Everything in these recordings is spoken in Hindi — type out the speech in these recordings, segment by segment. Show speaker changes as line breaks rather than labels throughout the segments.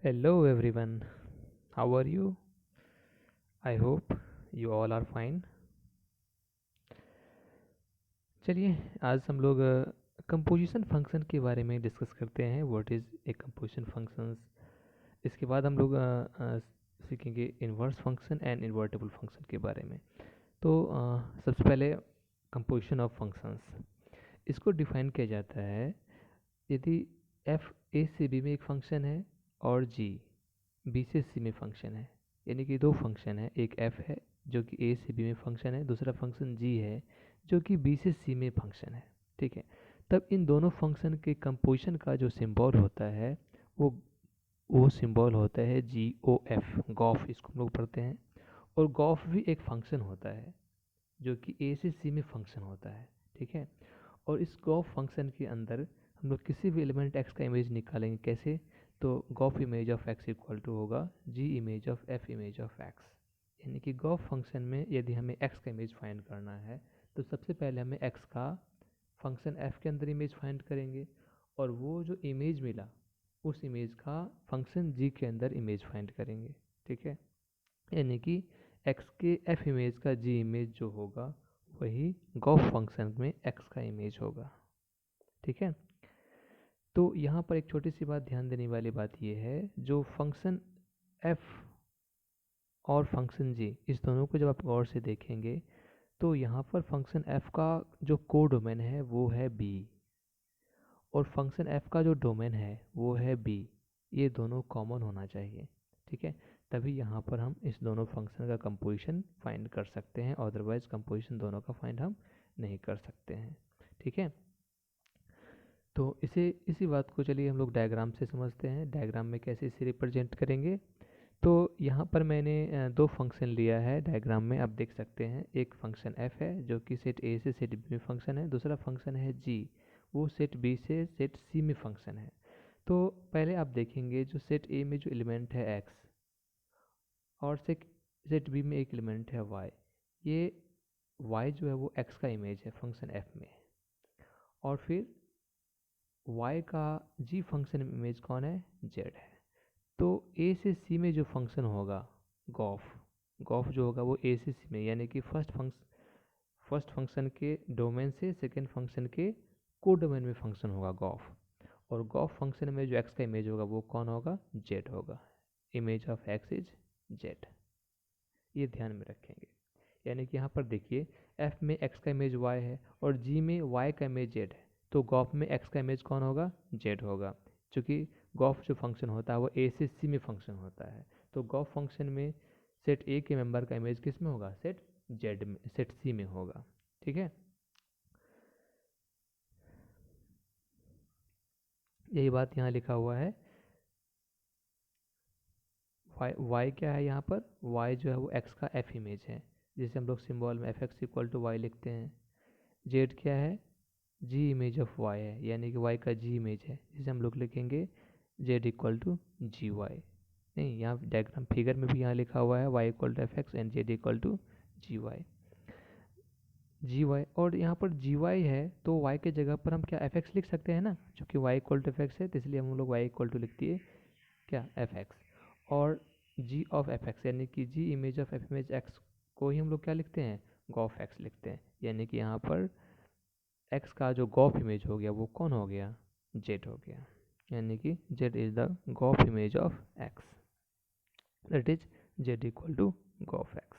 Hello everyone, how are you? I hope you all are fine. चलिए आज हम लोग कंपोजिशन फंक्शन के बारे में डिस्कस करते हैं। What is a composition functions. इसके बाद हम लोग सीखेंगे inverse function and invertible function के बारे में। तो सबसे पहले कंपोजिशन ऑफ फंक्शंस, इसको डिफाइन किया जाता है यदि एफ ए से बी में एक फंक्शन है और जी बी से सी में फंक्शन है, यानी कि दो फंक्शन है, एक एफ है जो कि ए से बी में फंक्शन है, दूसरा फंक्शन जी है जो कि बी से सी में फंक्शन है। ठीक है, तब इन दोनों फंक्शन के कंपोजिशन का जो सिंबल होता है वो वो सिंबल होता है जी ओ एफ, गॉफ इसको हम लोग पढ़ते हैं। और गॉफ भी एक फंक्शन होता है जो कि ए से सी में फंक्शन होता है। ठीक है, और इस गॉफ फंक्शन के अंदर हम लोग किसी भी एलिमेंट एक्स का इमेज निकालेंगे। कैसे? तो gof image of x equal to होगा g image of f image of x. यानी कि गॉफ फंक्शन में यदि हमें एक्स का इमेज फाइंड करना है तो सबसे पहले हमें एक्स का फंक्शन एफ के अंदर इमेज फाइंड करेंगे, और वो जो इमेज मिला उस इमेज का फंक्शन जी के अंदर इमेज फाइंड करेंगे। ठीक है, यानी कि एक्स के एफ इमेज का जी इमेज जो होगा वही गॉफ फंक्शन में एक्स का इमेज होगा। ठीक है, तो यहाँ पर एक छोटी सी बात ध्यान देने वाली बात यह है, जो फंक्शन एफ और फंक्शन जी इस दोनों को जब आप गौर से देखेंगे तो यहाँ पर फंक्शन एफ का जो को डोमेन है वो है बी, और फंक्शन एफ का जो डोमेन है वो है बी। ये दोनों कॉमन होना चाहिए। ठीक है, तभी यहाँ पर हम इस दोनों फंक्शन का कंपोजिशन फाइंड कर सकते हैं, अदरवाइज कंपोजिशन दोनों का फाइंड हम नहीं कर सकते हैं। ठीक है, तो इसी बात को चलिए हम लोग डायग्राम से समझते हैं। डायग्राम में कैसे इसे रिप्रेजेंट करेंगे। तो यहाँ पर मैंने दो फंक्शन लिया है डायग्राम में, आप देख सकते हैं। एक फंक्शन f है जो कि सेट a से सेट b में फंक्शन है, दूसरा फंक्शन है g, वो सेट b से सेट c में फंक्शन है। तो पहले आप देखेंगे जो सेट a में जो एलिमेंट है x और सेट b में एक एलिमेंट है y, ये y जो है वो x का इमेज है फंक्शन f में, और फिर y का g फंक्शन इमेज कौन है? z है। तो a से c में जो फंक्शन होगा गॉफ, गॉफ जो होगा वो a से c में, यानी कि फर्स्ट फंक्शन के डोमेन से सेकंड फंक्शन के को डोमेन में फंक्शन होगा गॉफ। और गॉफ फंक्शन में जो x का इमेज होगा वो कौन होगा? z होगा। Image of x is z, ये ध्यान में रखेंगे। यानी कि यहाँ पर देखिए f में x का इमेज y है और g में y का इमेज z है, तो गॉफ में x का इमेज कौन होगा? z होगा। चूँकि गॉफ जो फंक्शन होता है वो a से c में फंक्शन होता है, तो गॉफ फंक्शन में सेट a के मेंबर का इमेज किस में होगा? सेट z में, सेट c में होगा। ठीक है, यही बात यहाँ लिखा हुआ है। y क्या है यहाँ पर? y जो है वो x का f इमेज है, जिसे हम लोग सिंबल में fx इक्वल टू y लिखते हैं। z क्या है? g इमेज ऑफ y है, यानी कि y का g इमेज है, जिसे हम लोग लिखेंगे z equal to ji Y. नहीं, यहाँ डायग्राम फिगर में भी यहाँ लिखा हुआ है y equal to F X and z equal to ji Y. और यहाँ पर जी वाई है तो y के जगह पर हम क्या एफ एक्स लिख सकते हैं ना, क्योंकि y equal to F x है, तो इसलिए हम लोग y इक्वल टू लिख दिए क्या? F x. और g ऑफ एफ एक्स यानी कि g image of f image x को ही हम लोग क्या लिखते हैं? गॉफ एक्स लिखते हैं। यानी कि यहाँ पर x का जो गॉफ इमेज हो गया वो कौन हो गया? z हो गया। यानी कि z is the gof image of x, that is z equal to gof x।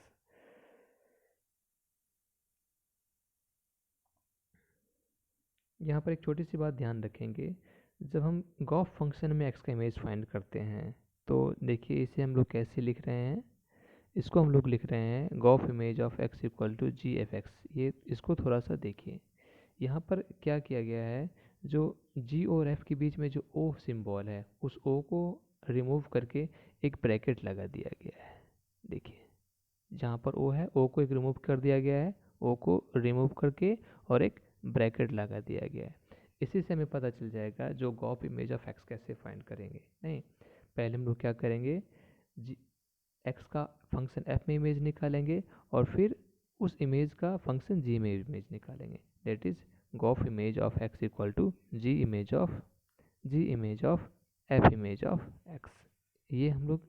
यहाँ पर एक छोटी सी बात ध्यान रखेंगे, जब हम गॉफ फंक्शन में x का इमेज फाइंड करते हैं तो देखिए इसे हम लोग कैसे लिख रहे हैं। इसको हम लोग लिख रहे हैं gof image of x equal to G F X. ये इसको थोड़ा सा देखिए, यहाँ पर क्या किया गया है, जो g और f के बीच में जो o सिंबल है उस o को रिमूव करके एक ब्रैकेट लगा दिया गया है। देखिए जहाँ पर o है o को एक रिमूव कर दिया गया है, o को रिमूव करके और एक ब्रैकेट लगा दिया गया है। इसी से हमें पता चल जाएगा जो गॉफ इमेज ऑफ x कैसे फाइंड करेंगे। नहीं, पहले हम लोग क्या करेंगे, जी एक्स का फंक्शन f में इमेज निकालेंगे और फिर उस इमेज का फंक्शन g में इमेज निकालेंगे। That is Gauff image of x equal to G image of f image of x। ये हम लोग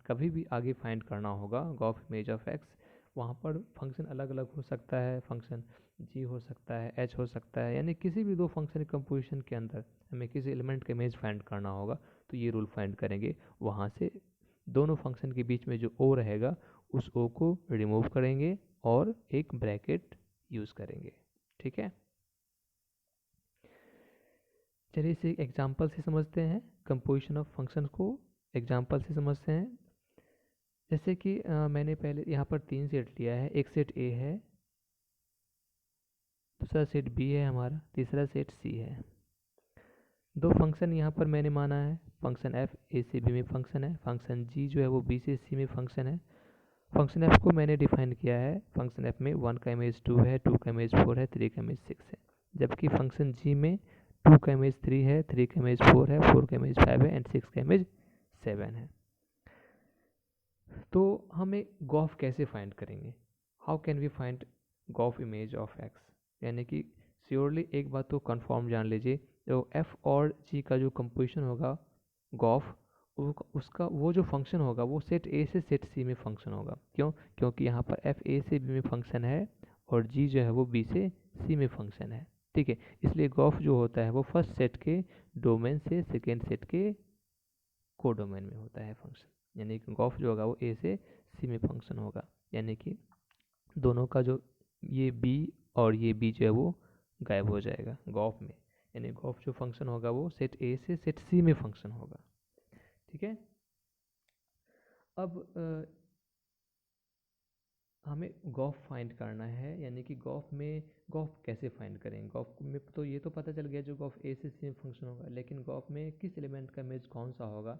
कभी भी आगे फाइंड करना होगा गॉफ इमेज ऑफ एक्स, वहाँ पर फंक्शन अलग अलग हो सकता है, फंक्शन जी हो सकता है, एच हो सकता है, यानी किसी भी दो फंक्शन कंपोजिशन के अंदर हमें किसी एलिमेंट का इमेज फाइंड करना होगा तो ये रूल फाइंड करेंगे। वहाँ से दोनों फंक्शन के बीच में जो ओ रहेगा उस ओ को रिमूव करेंगे और एक ब्रैकेट यूज़ करेंगे। ठीक है, चलिए इसे एग्जाम्पल से समझते हैं, कंपोजिशन ऑफ फंक्शन को एग्जाम्पल से समझते हैं। जैसे कि मैंने पहले यहाँ पर 3 सेट लिया है, एक सेट ए है, दूसरा सेट बी है हमारा, तीसरा सेट सी है। दो फंक्शन यहाँ पर मैंने माना है, फंक्शन एफ ए से बी में फंक्शन है, फंक्शन जी जो है वो बी से सी में फंक्शन है। फंक्शन एफ को मैंने डिफाइन किया है, फंक्शन एफ में 1 का इमेज 2 है, 2 का इमेज 4 है, 3 का इमेज 6 है। जबकि फंक्शन जी में 2 का इमेज 3 है, 3 का इमेज 4 है, 4 का इमेज 5 है एंड 6 का इमेज 7 है। तो हमें गॉफ कैसे फाइंड करेंगे, how can we find gof image of x, यानी कि श्योरली एक बात तो कंफर्म जान लीजिए, जो एफ और जी का जो कंपोजिशन होगा गॉफ, उसका वो जो फंक्शन होगा वो सेट ए से सेट सी में फंक्शन होगा। क्यों? क्योंकि यहाँ पर एफ ए से बी में फंक्शन है और जी जो है वो बी से सी में फंक्शन है। ठीक है, इसलिए गॉफ जो होता है वो फर्स्ट सेट के डोमेन से सेकेंड सेट के को डोमेन में होता है फंक्शन, यानी कि गॉफ जो होगा वो ए से सी में फंक्शन होगा, यानी कि दोनों का जो ये बी और ये बी जो है वो गायब हो जाएगा गॉफ में, यानी गॉफ जो फंक्शन होगा वो सेट ए से सेट सी में फंक्शन होगा। ठीक है, अब हमें गॉफ फाइंड करना है, यानी कि गॉफ में गॉफ कैसे फाइंड करेंगे। गॉफ में तो ये तो पता चल गया जो गॉफ ए से सी में फंक्शन होगा, लेकिन गॉफ में किस एलिमेंट का इमेज कौन सा होगा,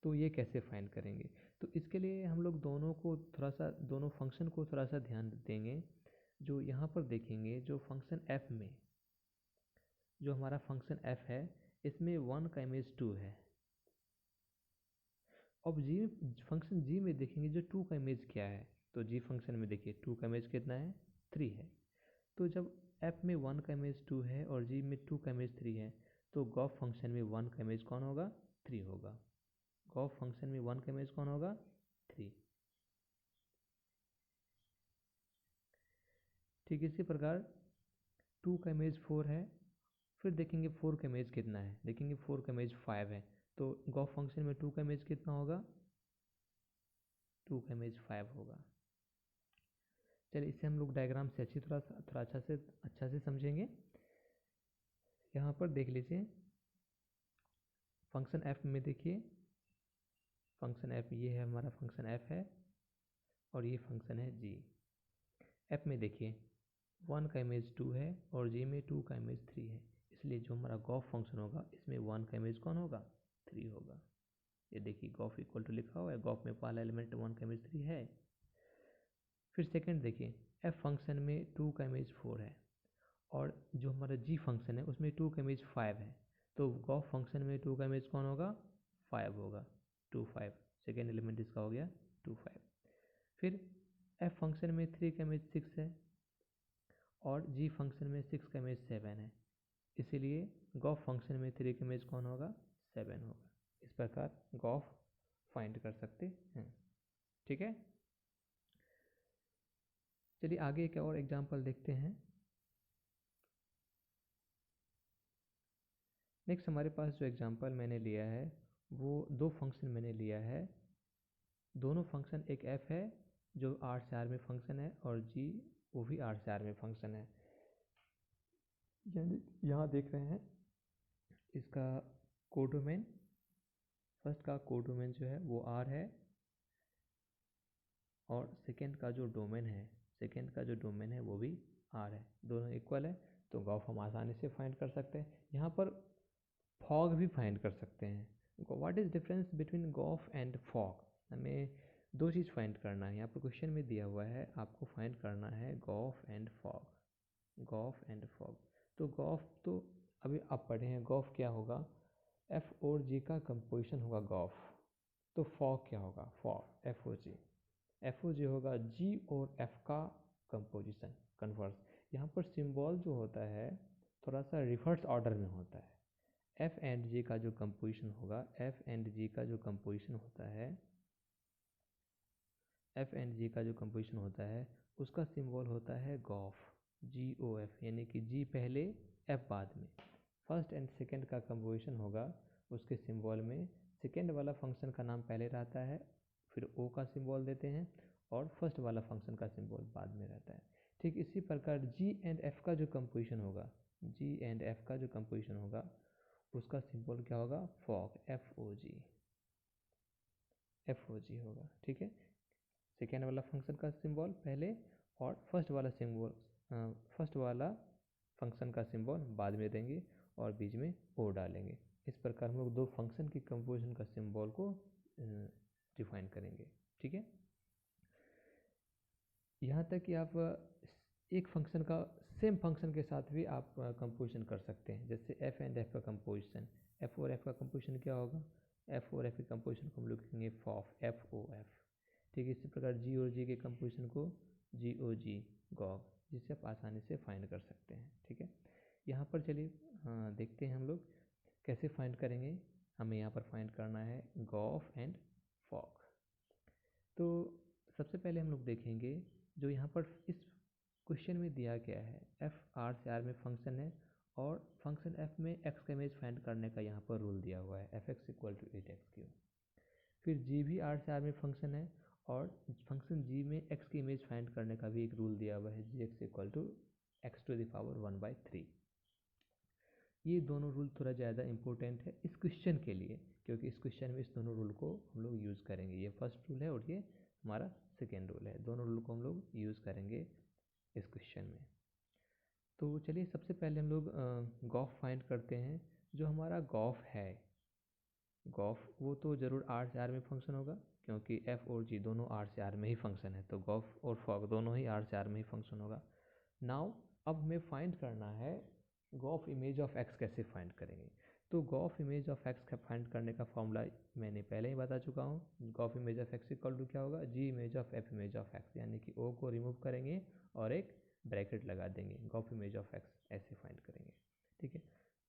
तो ये कैसे फाइंड करेंगे। तो इसके लिए हम लोग दोनों फंक्शन को थोड़ा सा ध्यान देंगे। जो यहाँ पर देखेंगे, जो फंक्शन एफ में जो हमारा फंक्शन एफ है इसमें 1 का इमेज 2 है। अब जी फंक्शन जी में देखेंगे जो 2 का इमेज क्या है, तो जी फंक्शन में देखिए 2 का इमेज कितना है, 3 है। तो जब एफ में 1 का इमेज 2 है और जी में 2 का इमेज 3 है, तो गॉफ फंक्शन में 1 का इमेज कौन होगा, 3 होगा। गॉफ फंक्शन में 1 का इमेज कौन होगा, 3। ठीक इसी प्रकार 2 का इमेज 4 है, फिर देखेंगे 4 का इमेज कितना है, देखेंगे 4 का इमेज 5 है, तो गॉफ फंक्शन में 2 का इमेज कितना होगा, 2 का इमेज 5 होगा। चलिए इसे हम लोग डायग्राम से थोड़ा अच्छा से समझेंगे। यहाँ पर देख लीजिए फंक्शन एफ में, देखिए फंक्शन एफ ये है, हमारा फंक्शन एफ है और ये फंक्शन है जी। एफ में देखिए 1 का इमेज 2 है और जी में 2 का इमेज 3 है, इसलिए जो हमारा गॉफ फंक्शन होगा इसमें 1 का इमेज कौन होगा, 3 होगा। ये देखिए गॉफ इक्वल टू लिखा हुआ है, गॉफ में पहला एलिमेंट 1 का इमेज 3 है। फिर सेकंड देखिए एफ फंक्शन में 2 का इमेज 4 है और जो हमारा जी फंक्शन है उसमें 2 का इमेज 5 है, तो गॉफ फंक्शन में 2 का इमेज कौन होगा, 5 होगा, 2 5, सेकेंड एलिमेंट इसका हो गया 2 5। फिर एफ फंक्शन में 3 का इमेज 6 है और जी फंक्शन में 6 का इमेज 7 है, इसीलिए गॉफ फंक्शन में 3 का इमेज कौन होगा, 7 होगा। इस प्रकार गॉफ फाइंड कर सकते हैं। ठीक है, चलिए आगे एक और एग्जांपल देखते हैं। नेक्स्ट हमारे पास जो एग्जांपल मैंने लिया है वो दो फंक्शन मैंने लिया है, दोनों फंक्शन एक एफ है जो आर से आर में फंक्शन है और जी वो भी आर से आर में फंक्शन है। यानी यहाँ देख रहे हैं इसका कोडोमेन, फर्स्ट का कोडोमेन जो है वो आर है और सेकेंड का जो डोमेन है वो भी आर है, दोनों इक्वल है, तो गॉफ हम आसानी से फाइंड कर सकते हैं। यहाँ पर फॉग भी फाइंड कर सकते हैं। What is difference between gof and fog, हमें दो चीज़ फाइंड करना है। यहाँ पर क्वेश्चन में दिया हुआ है आपको फाइंड करना है gof and fog, gof and fog. तो गॉफ तो अभी आप पढ़े हैं, गॉफ क्या होगा, एफ और जी का कंपोजिशन होगा गॉफ। तो फॉग क्या होगा, फॉग एफ ओ जी होगा जी और एफ का कंपोजिशन कन्वर्स। यहाँ पर सिंबल जो होता है थोड़ा सा रिवर्स ऑर्डर में होता है, एफ एंड जी का जो कंपोजिशन होगा, एफ एंड जी का जो कंपोजिशन होता है, एफ एंड जी का जो कंपोजिशन होता है उसका सिंबल होता है गॉफ, जी ओ एफ, यानी कि जी पहले एफ बाद में। फर्स्ट एंड सेकंड का कंपोजिशन होगा, उसके सिंबल में सेकंड वाला फंक्शन का नाम पहले रहता है, फिर ओ का सिंबल देते हैं, और फर्स्ट वाला फंक्शन का सिंबल बाद में रहता है। ठीक इसी प्रकार जी एंड एफ का जो कंपोजिशन होगा, जी एंड एफ का जो कंपोजिशन होगा उसका सिंबल क्या होगा, फॉग, एफ ओ जी, एफ ओ जी होगा। ठीक है, सेकेंड वाला फंक्शन का सिंबल पहले और फर्स्ट वाला फंक्शन का सिंबल बाद में देंगे और बीच में ओ डालेंगे। इस प्रकार हम लोग दो फंक्शन की कंपोजिशन का सिंबल को डिफाइन करेंगे। ठीक है, यहाँ तक कि आप एक फंक्शन का सेम फंक्शन के साथ भी आप कंपोजिशन कर सकते हैं। जैसे एफ एंड एफ का कंपोजिशन, एफ और एफ का कंपोजिशन क्या होगा, एफ और एफ के कंपोजिशन को हम लोग लिखेंगे फॉफ, एफ ओ एफ। ठीक है, इसी प्रकार जी और जी के कंपोजिशन को जी ओ जी, गॉग, जिससे आप आसानी से फाइंड कर सकते हैं। ठीक है, यहाँ पर चलिए देखते हैं हम लोग कैसे फाइंड करेंगे। हमें यहाँ पर फाइंड करना है गॉफ एंड फॉग। तो सबसे पहले हम लोग देखेंगे जो यहाँ पर इस क्वेश्चन में दिया गया है, एफ आर से आर में फंक्शन है और फंक्शन एफ में एक्स का इमेज फाइंड करने का यहाँ पर रूल दिया हुआ है, f x equal to 8x3। फिर जी भी आर से आर में फंक्शन है और फंक्शन जी में एक्स की इमेज फाइंड करने का भी एक रूल दिया हुआ है, g x equal to x to the power 1/3। ये दोनों रूल थोड़ा ज़्यादा इंपॉर्टेंट है इस क्वेश्चन के लिए, क्योंकि इस क्वेश्चन में इस दोनों रूल को हम लोग यूज़ करेंगे। ये फर्स्ट रूल है और ये हमारा सेकेंड रूल है, दोनों रूल को हम लोग यूज़ करेंगे इस क्वेश्चन में। तो चलिए सबसे पहले हम लोग गॉफ फाइंड करते हैं। जो हमारा गॉफ है, गॉफ वो तो ज़रूर आर से आर में फंक्शन होगा, क्योंकि एफ और जी दोनों आर से आर में ही फंक्शन है, तो गॉफ और फॉग दोनों ही आर से आर में ही फंक्शन होगा। नाउ अब हमें फाइंड करना है गॉफ इमेज ऑफ एक्स कैसे फाइंड करेंगे। तो गॉफ इमेज ऑफ एक्स का फाइंड करने का फॉर्मूला मैंने पहले ही बता चुका हूँ। Gof image of x equal to क्या होगा, g image of f image of x, यानी कि ओ को रिमूव करेंगे और एक ब्रैकेट लगा देंगे, गॉफ इमेज ऑफ एक्स ऐसे फाइंड करेंगे। ठीक है,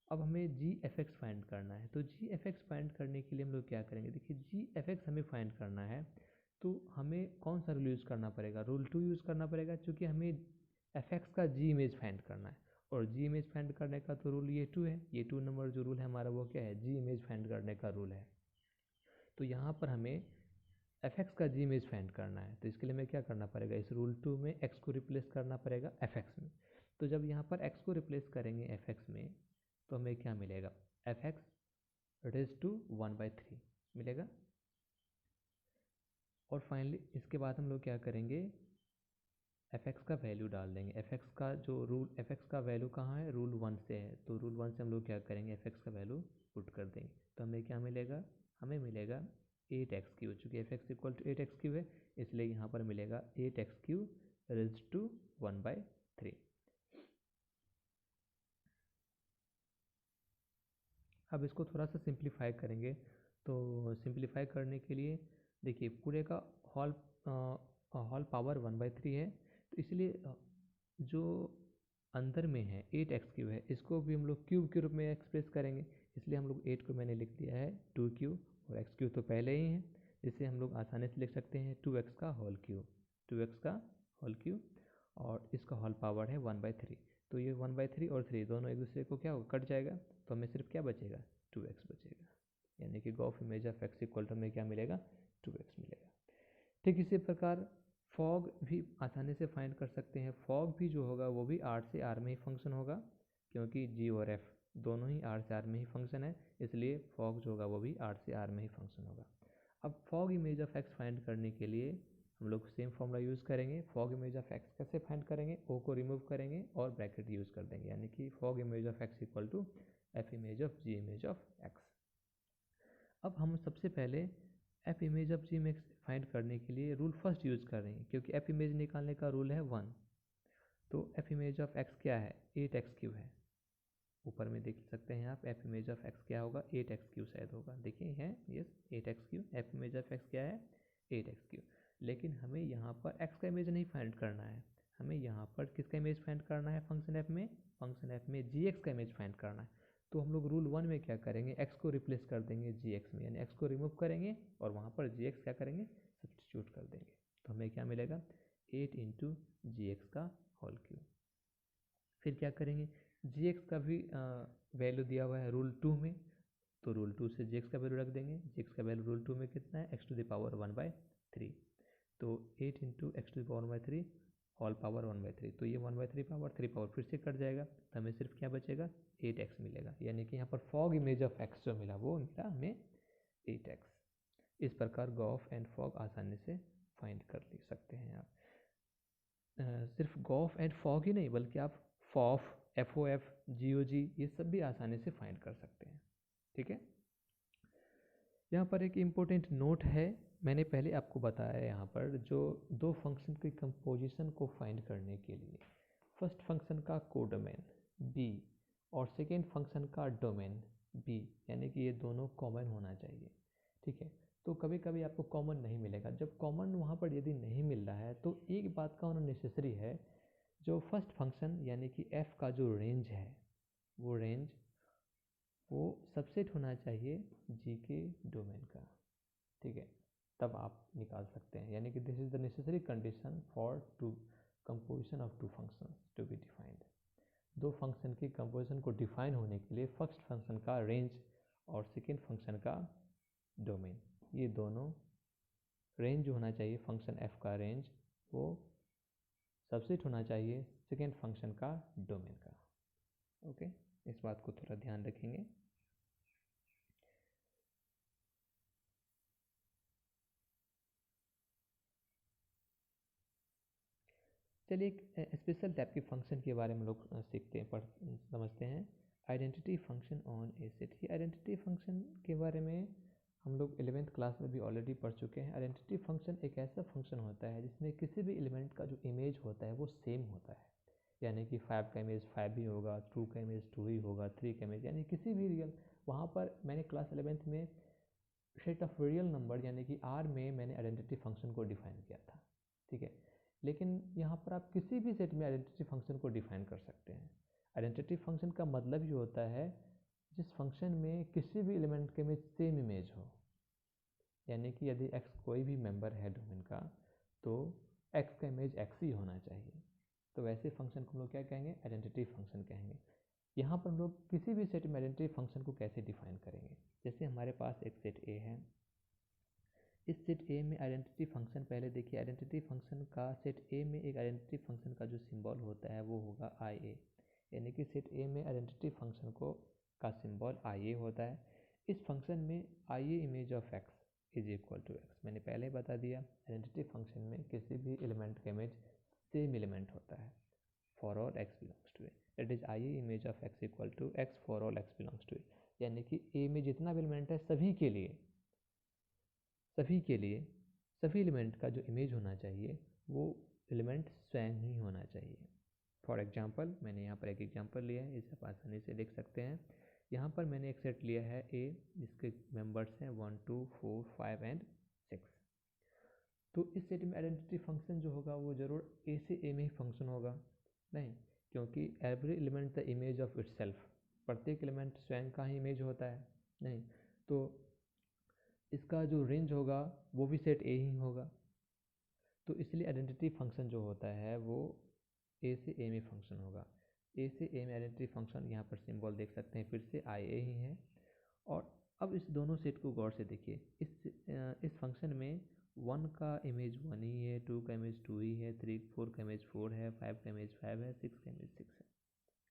अब हमें जी एफ एक्स फाइंड करना है। तो जी एफ एक्स फाइंड करने के लिए हम लोग क्या करेंगे, देखिए जी एफ एक्स हमें फाइंड करना है तो हमें कौन सा रूल यूज़ करना पड़ेगा, रूल 2 यूज़ करना पड़ेगा, क्योंकि हमें एफ एक्स का जी इमेज फाइंड करना है और जी इमेज फाइंड करने का तो रूल ये 2 है। ये 2 नंबर जो रूल है हमारा वो क्या है, जी इमेज फाइंड करने का रूल है। तो यहाँ पर हमें एफ एक्स का जी इमेज फाइंड करना है, तो इसके लिए हमें क्या करना पड़ेगा, इस रूल 2 में एक्स को रिप्लेस करना पड़ेगा एफ एक्स में। तो जब यहाँ पर एक्स को रिप्लेस करेंगे एफ एक्स में तो हमें क्या मिलेगा, एफ एक्स रेज टू 1/3 मिलेगा। और फाइनली इसके बाद हम लोग क्या करेंगे, एफ एक्स का वैल्यू डाल देंगे। एफ एक्स का जो रूल, एफ एक्स का वैल्यू कहाँ है, रूल 1 से है, तो रूल 1 से हम लोग क्या करेंगे, एफ एक्स का वैल्यू पुट कर देंगे। तो हमें क्या मिलेगा, हमें मिलेगा 8x3, चूँकि f x equal to 8x3 है इसलिए यहाँ पर मिलेगा 8x3 रेज टू 1/3। अब इसको थोड़ा सा सिंप्लीफाई करेंगे, तो सिंप्लीफाई करने के लिए देखिए पूरे का हॉल हॉल पावर 1/3 है, तो इसलिए जो अंदर में है 8x3 है, इसको भी हम लोग क्यूब के रूप में एक्सप्रेस करेंगे। इसलिए हम लोग 8 को मैंने लिख दिया है 2 और x3 तो पहले ही है, जिसे हम लोग आसानी से लिख सकते हैं 2x का होल क्यूब, 2x का होल क्यूब, और इसका हॉल पावर है 1/3। तो ये 1/3 और 3 दोनों एक दूसरे को क्या होगा, कट जाएगा, तो हमें सिर्फ क्या बचेगा, 2x बचेगा, यानी कि gof image of x equal to हमें क्या मिलेगा, 2x मिलेगा। ठीक इसी प्रकार फॉग भी आसानी से फाइंड कर सकते हैं। फॉग भी जो होगा वो भी आर से आर में ही फंक्शन होगा, क्योंकि जी और एफ दोनों ही आर से आर में ही फंक्शन है, इसलिए फॉग जो होगा वो भी आर से आर में ही फंक्शन होगा। अब fog image of x find करने के लिए हम लोग सेम फॉर्मूला यूज़ करेंगे। फॉग इमेज ऑफ एक्स कैसे फाइंड करेंगे, ओ को रिमूव करेंगे और ब्रैकेट यूज़ कर देंगे, यानी कि fog image of x equal to F image of ji image of X. अब हम सबसे पहले F image of ji image find करने के लिए रूल फर्स्ट यूज़ कर रहे हैं, क्योंकि एफ इमेज निकालने का रूल है 1। तो एफ इमेज ऑफ एक्स क्या है, 8x3 है। ऊपर में देख सकते हैं आप, एफ इमेज ऑफ एक्स क्या होगा, 8x3 शायद होगा, देखिए है yes 8x3। F image of x क्या है, 8x3। लेकिन हमें यहाँ पर एक्स का इमेज नहीं फाइंड करना है, हमें यहाँ पर किसका इमेज फाइंड करना है, फंक्शन एफ में जी एक्स का इमेज फाइंड करना है। तो हम लोग रूल 1 में क्या करेंगे, x को रिप्लेस कर देंगे gx में, यानी x को रिमूव करेंगे और वहाँ पर gx क्या करेंगे, सब्स्टिट्यूट कर देंगे। तो हमें क्या मिलेगा, 8 इंटू gx का होल क्यूब। फिर क्या करेंगे, gx का भी वैल्यू दिया हुआ है रूल 2 में, तो रूल 2 से gx का वैल्यू रख देंगे। gx का वैल्यू रूल 2 में कितना है, x टू द पावर 1/3, तो 8 into X to the power 1/3 whole power 1/3, तो ये 1/3 पावर 3 पावर फिर से कट जाएगा, तो हमें सिर्फ क्या बचेगा, 8x मिलेगा। यानी कि यहाँ पर फॉग इमेज ऑफ x जो मिला वो मिला हमें 8x। इस प्रकार गॉफ एंड फॉग आसानी से फाइंड कर ले सकते हैं आप। सिर्फ गॉफ एंड फॉग ही नहीं, बल्कि आप फॉफ, FOF, GOG ये सब भी आसानी से फाइंड कर सकते हैं। ठीक है, यहाँ पर एक इम्पोर्टेंट नोट है, मैंने पहले आपको बताया यहाँ पर जो दो फंक्शन की कंपोजिशन को फाइंड करने के लिए फर्स्ट फंक्शन का कोडोमेन b और सेकेंड फंक्शन का डोमेन b, यानी कि ये दोनों कॉमन होना चाहिए। ठीक है, तो कभी कभी आपको कॉमन नहीं मिलेगा, जब कॉमन वहाँ पर यदि नहीं मिल रहा है तो एक बात का होना नेसेसरी है, जो फर्स्ट फंक्शन यानी कि f का जो रेंज है वो रेंज वो सबसेट होना चाहिए g के डोमेन का। ठीक है, तब आप निकाल सकते हैं, यानी कि this is the necessary condition for to composition of two function to be defined. दो फंक्शन की कंपोजिशन को डिफाइन होने के लिए फर्स्ट फंक्शन का रेंज और सेकेंड फंक्शन का डोमेन, ये दोनों रेंज जो होना चाहिए फंक्शन f का रेंज वो सबसेट होना चाहिए सेकेंड फंक्शन का डोमेन का। ओके, इस बात को थोड़ा ध्यान रखेंगे। चलिए एक स्पेशल टाइप के फंक्शन के बारे में लोग सीखते हैं, समझते हैं, identity function on A set. ये आइडेंटिटी फंक्शन के बारे में हम लोग 11th क्लास में भी ऑलरेडी पढ़ चुके हैं। आइडेंटिटी फंक्शन एक ऐसा फंक्शन होता है जिसमें किसी भी एलिमेंट का जो इमेज होता है वो सेम होता है, यानी कि 5 का इमेज 5 ही होगा, 2 का इमेज 2 ही होगा, 3 का इमेज, यानी किसी भी रियल, वहाँ पर मैंने क्लास 11th में सेट ऑफ रियल नंबर यानी कि R में मैंने आइडेंटिटी फंक्शन को डिफाइन किया था। ठीक है, लेकिन यहाँ पर आप किसी भी सेट में आइडेंटिटी फंक्शन को डिफाइन कर सकते हैं। आइडेंटिटी फंक्शन का मतलब ये होता है जिस फंक्शन में किसी भी एलिमेंट के में सेम इमेज हो, यानी कि यदि x कोई भी मेंबर है डोमेन का तो x का इमेज x ही होना चाहिए, तो वैसे फंक्शन को हम लोग क्या कहेंगे, आइडेंटिटी फंक्शन कहेंगे। यहाँ पर हम लोग किसी भी सेट में आइडेंटिटी फंक्शन को कैसे डिफाइन करेंगे, जैसे हमारे पास एक सेट A है, इस सेट ए में आइडेंटिटी फंक्शन, पहले देखिए आइडेंटिटी फंक्शन का सेट ए में एक आइडेंटिटी फंक्शन का जो सिंबल होता है वो होगा IA, यानी कि सेट ए में आइडेंटिटी फंक्शन को का सिंबल IA होता है। इस फंक्शन में IA image of x is equal to x, मैंने पहले बता दिया आइडेंटिटी फंक्शन में किसी भी एलिमेंट का इमेज सेम एलिमेंट होता है for all x belongs to a, that is IA image of x equal to x for all x belongs to a, यानी कि ए में जितना भी एलिमेंट है सभी के लिए सभी एलिमेंट का जो इमेज होना चाहिए वो एलिमेंट स्वयं ही होना चाहिए। फॉर एग्जांपल, मैंने यहाँ पर एक एग्जांपल लिया है, इसे आप आसानी से देख सकते हैं। यहाँ पर मैंने एक सेट लिया है A जिसके मेंबर्स हैं 1 2 4 5 एंड 6। तो इस सेट में आइडेंटिटी फंक्शन जो होगा वो जरूर A से A में ही फंक्शन होगा नहीं, क्योंकि every element the image of itself, प्रत्येक एलिमेंट स्वयं का ही इमेज होता है नहीं, तो इसका जो रेंज होगा वो भी सेट ए ही होगा। तो इसलिए आइडेंटिटी फंक्शन जो होता है वो ए से ए में फंक्शन होगा। ए से ए में आइडेंटिटी फंक्शन, यहाँ पर सिंबल देख सकते हैं फिर से IA ही है। और अब इस दोनों सेट को गौर से देखिए, इस फंक्शन में 1 का इमेज 1 ही है, 2 का इमेज 2 ही है, 4 का इमेज 4 है, 5 का इमेज 5 है, 6 का इमेज 6 है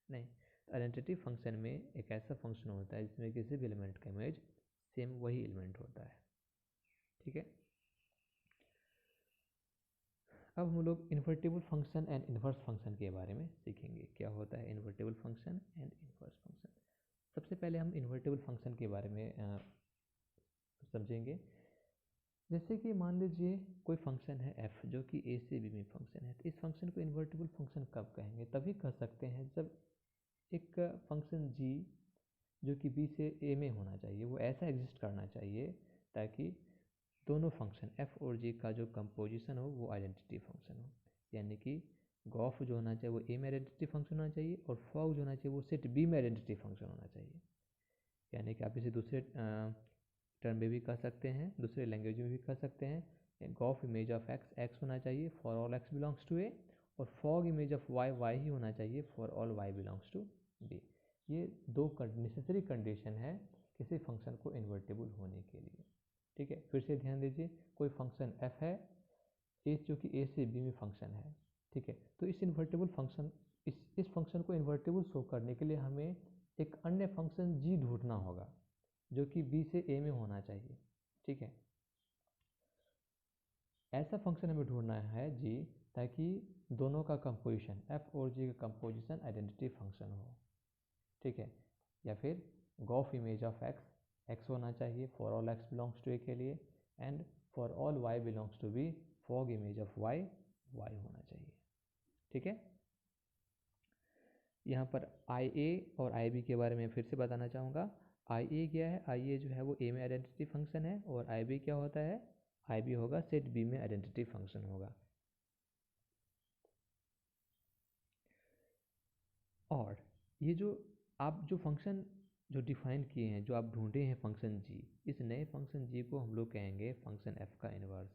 नहीं। तो आइडेंटिटी फंक्शन में एक ऐसा फंक्शन होता है जिसमें किसी भी एलिमेंट का इमेज सेम वही एलिमेंट होता है। ठीक है, अब हम लोग invertible function and inverse function के बारे में सीखेंगे, क्या होता है invertible function and inverse function. सबसे पहले हम इन्वर्टिबल फंक्शन के बारे में समझेंगे। जैसे कि मान लीजिए कोई फंक्शन है f जो कि a से b में फंक्शन है, तो इस फंक्शन को इन्वर्टिबल फंक्शन कब कहेंगे, तभी कह सकते हैं जब एक फंक्शन g जो कि b से a में होना चाहिए वो ऐसा एग्जिस्ट करना चाहिए ताकि दोनों फंक्शन f और g का जो कंपोजिशन हो वो आइडेंटिटी फंक्शन हो, यानी कि गॉफ जो होना चाहिए वो ए में आइडेंटिटी फंक्शन होना चाहिए, और फॉग जो होना चाहिए वो सेट बी में आइडेंटिटी फंक्शन होना चाहिए। यानी कि आप इसे दूसरे टर्म में भी कह सकते हैं, दूसरे लैंग्वेज में भी कह सकते हैं। Gof image of x x होना चाहिए for all x belongs to a, और fog image of y y ही होना चाहिए for all y belongs to b. ये दो नेसेसरी कंडीशन है किसी फंक्शन को इन्वर्टेबल होने के लिए। ठीक है, फिर से ध्यान दीजिए, कोई फंक्शन एफ है, ए जो कि ए से बी में फंक्शन है। ठीक है, तो इस इन्वर्टेबल फंक्शन इस फंक्शन को इन्वर्टेबल शो करने के लिए हमें एक अन्य फंक्शन जी ढूंढना होगा जो कि बी से ए में होना चाहिए। ठीक है, ऐसा फंक्शन हमें ढूंढना है जी, ताकि दोनों का कंपोजिशन एफ और जी का कंपोजिशन आइडेंटिटी फंक्शन हो। ठीक है, या फिर gof image of x x होना चाहिए for all x belongs to a के लिए, and for all y belongs to b fog image of y y होना चाहिए। ठीक है, यहाँ पर आई ए और आई बी के बारे में फिर से बताना चाहूँगा। आई ए क्या है, आई ए जो है वो ए में आइडेंटिटी फंक्शन है, और आई बी क्या होता है, आई बी होगा सेट बी में आइडेंटिटी फंक्शन होगा। और ये जो आप जो फंक्शन जो डिफाइन किए हैं, जो आप ढूंढे हैं फंक्शन जी, इस नए फंक्शन जी को हम लोग कहेंगे फंक्शन एफ का inverse.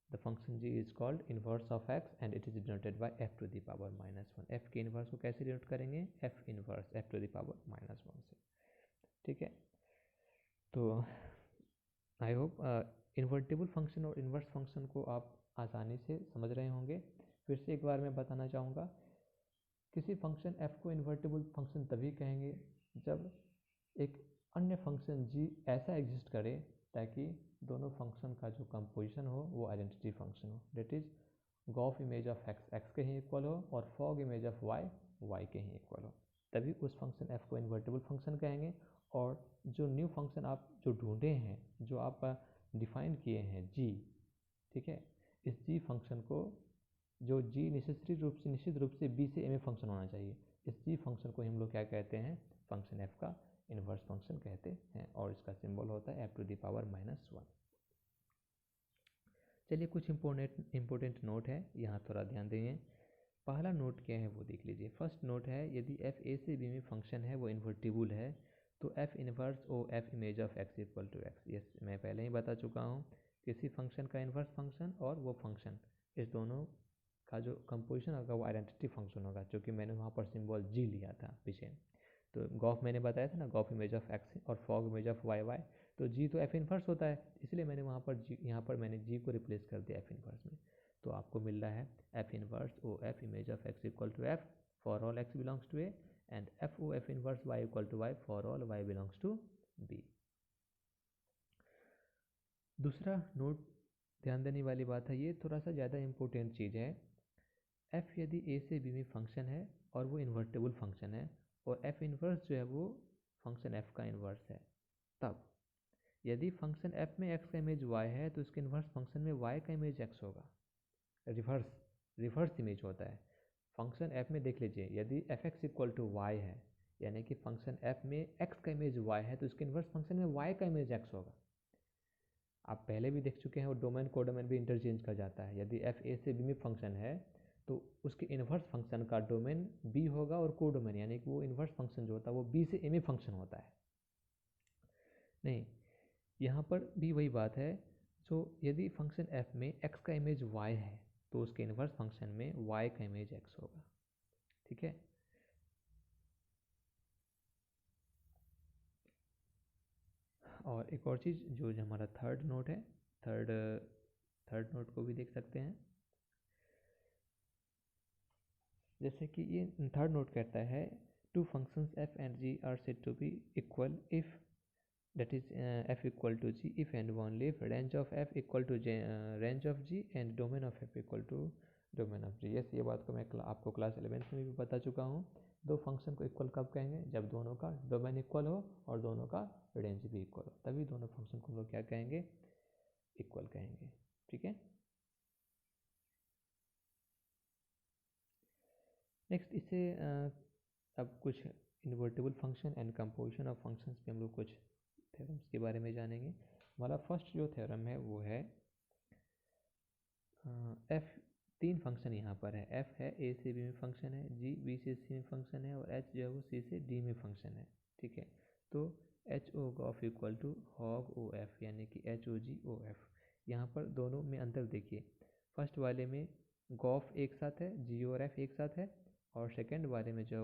The function g is called inverse of x and it is denoted by f to the power -1। F के इनवर्स को कैसे डिनोट करेंगे, f inverse f to the power -1 से। ठीक है, तो आई होप इन्वर्टेबल फंक्शन और इन्वर्स फंक्शन को आप आसानी से समझ रहे होंगे। फिर से एक बार मैं बताना चाहूँगा, किसी फंक्शन f को इन्वर्टेबल फंक्शन तभी कहेंगे जब एक अन्य फंक्शन g ऐसा एग्जिस्ट करे ताकि दोनों फंक्शन का जो कंपोजिशन हो वो आइडेंटिटी फंक्शन हो। That is Gauff image of x x के ही इक्वल हो और fog image of y y के ही इक्वल हो, तभी उस फंक्शन f को इन्वर्टेबल फंक्शन कहेंगे। और जो न्यू फंक्शन आप जो ढूंढे हैं, जो आप डिफाइन किए हैं g, ठीक है, इस g फंक्शन को, जो g निश्चित रूप से b से a में फंक्शन होना चाहिए, इस g फंक्शन को हम लोग क्या कहते हैं, फंक्शन f का इन्वर्स फंक्शन कहते हैं, और इसका सिंबल होता है f टू द पावर -1। चलिए कुछ इंपॉर्टेंट नोट है, यहाँ थोड़ा ध्यान देंगे। पहला नोट क्या है वो देख लीजिए। फर्स्ट नोट है, यदि f a से b में फंक्शन है वो इन्वर्टिबल है तो f inverse o f image of x equal to x। ये मैं पहले ही बता चुका हूँ, किसी फंक्शन का इन्वर्स फंक्शन और वो फंक्शन, इस दोनों का जो कंपोजिशन होगा वो आइडेंटिटी फंक्शन होगा, जो कि मैंने वहाँ पर सिंबल जी लिया था पीछे। तो गॉफ मैंने बताया था ना, गॉफ इमेज ऑफ एक्स और fog image of y y, तो जी तो एफ इनवर्स होता है, इसलिए मैंने वहाँ पर जी, यहाँ पर मैंने जी को रिप्लेस कर दिया एफ इनवर्स में। तो आपको मिल रहा है f inverse o f image of x equal to f for all x belongs to a, and f o f inverse y equal to y for all y belongs to b. दूसरा नोट ध्यान देने वाली बात है, ये थोड़ा सा ज़्यादा इंपॉर्टेंट चीज़ है। f यदि a से b में फंक्शन है और वो इन्वर्टेबल फंक्शन है, और f इनवर्स जो है वो फंक्शन f का इन्वर्स है, तब यदि फंक्शन f में x का इमेज y है तो इसके इन्वर्स फंक्शन में y का इमेज x होगा। रिवर्स इमेज होता है फंक्शन f में। देख लीजिए, यदि fx इक्वल टू y है, यानी कि फंक्शन f में x का इमेज y है, तो इसके इन्वर्स फंक्शन में y का इमेज x होगा। आप पहले भी देख चुके हैं, और डोमेन कोडोमेन भी इंटरचेंज कर जाता है। यदि f a से b में फंक्शन है तो उसके इन्वर्स फंक्शन का डोमेन b होगा, और कोडोमेन यानी कि वो इन्वर्स फंक्शन जो होता है वो b से a में फंक्शन होता है। नहीं, यहाँ पर भी वही बात है, जो यदि फंक्शन f में x का इमेज y है तो उसके इन्वर्स फंक्शन में y का इमेज x होगा। ठीक है, और एक और चीज़ जो हमारा थर्ड नोट है, थर्ड नोट को भी देख सकते हैं। जैसे कि ये थर्ड नोट कहता है, two functions f and g are said to be equal if, that is f equal to g if and only if range of f equal to range of g and domain of f equal to domain of g। yes, ये बात को मैं आपको क्लास 11th में भी बता चुका हूँ। दो फंक्शन को इक्वल कब कहेंगे, जब दोनों का डोमेन इक्वल हो और दोनों का रेंज भी इक्वल हो, तभी दोनों फंक्शन को हम लोग क्या कहेंगे, इक्वल कहेंगे। ठीक है, नेक्स्ट इसे अब कुछ invertible function and composition of functions पे हम लोग कुछ थ्योरम्स के बारे में जानेंगे। हमारा फर्स्ट जो थ्योरम है वो है f तीन फंक्शन यहाँ पर है, एफ है ए से बी में फंक्शन है, जी बी से सी में फंक्शन है, और एच जो है वो सी से डी में फंक्शन है। ठीक है, तो h o g o f equal to h o g o f, यानी कि एच ओ जी ओ एफ। यहाँ पर दोनों में अंतर देखिए, फर्स्ट वाले में गॉफ एक साथ है, जी और एफ एक साथ है, और सेकेंड वाले में जो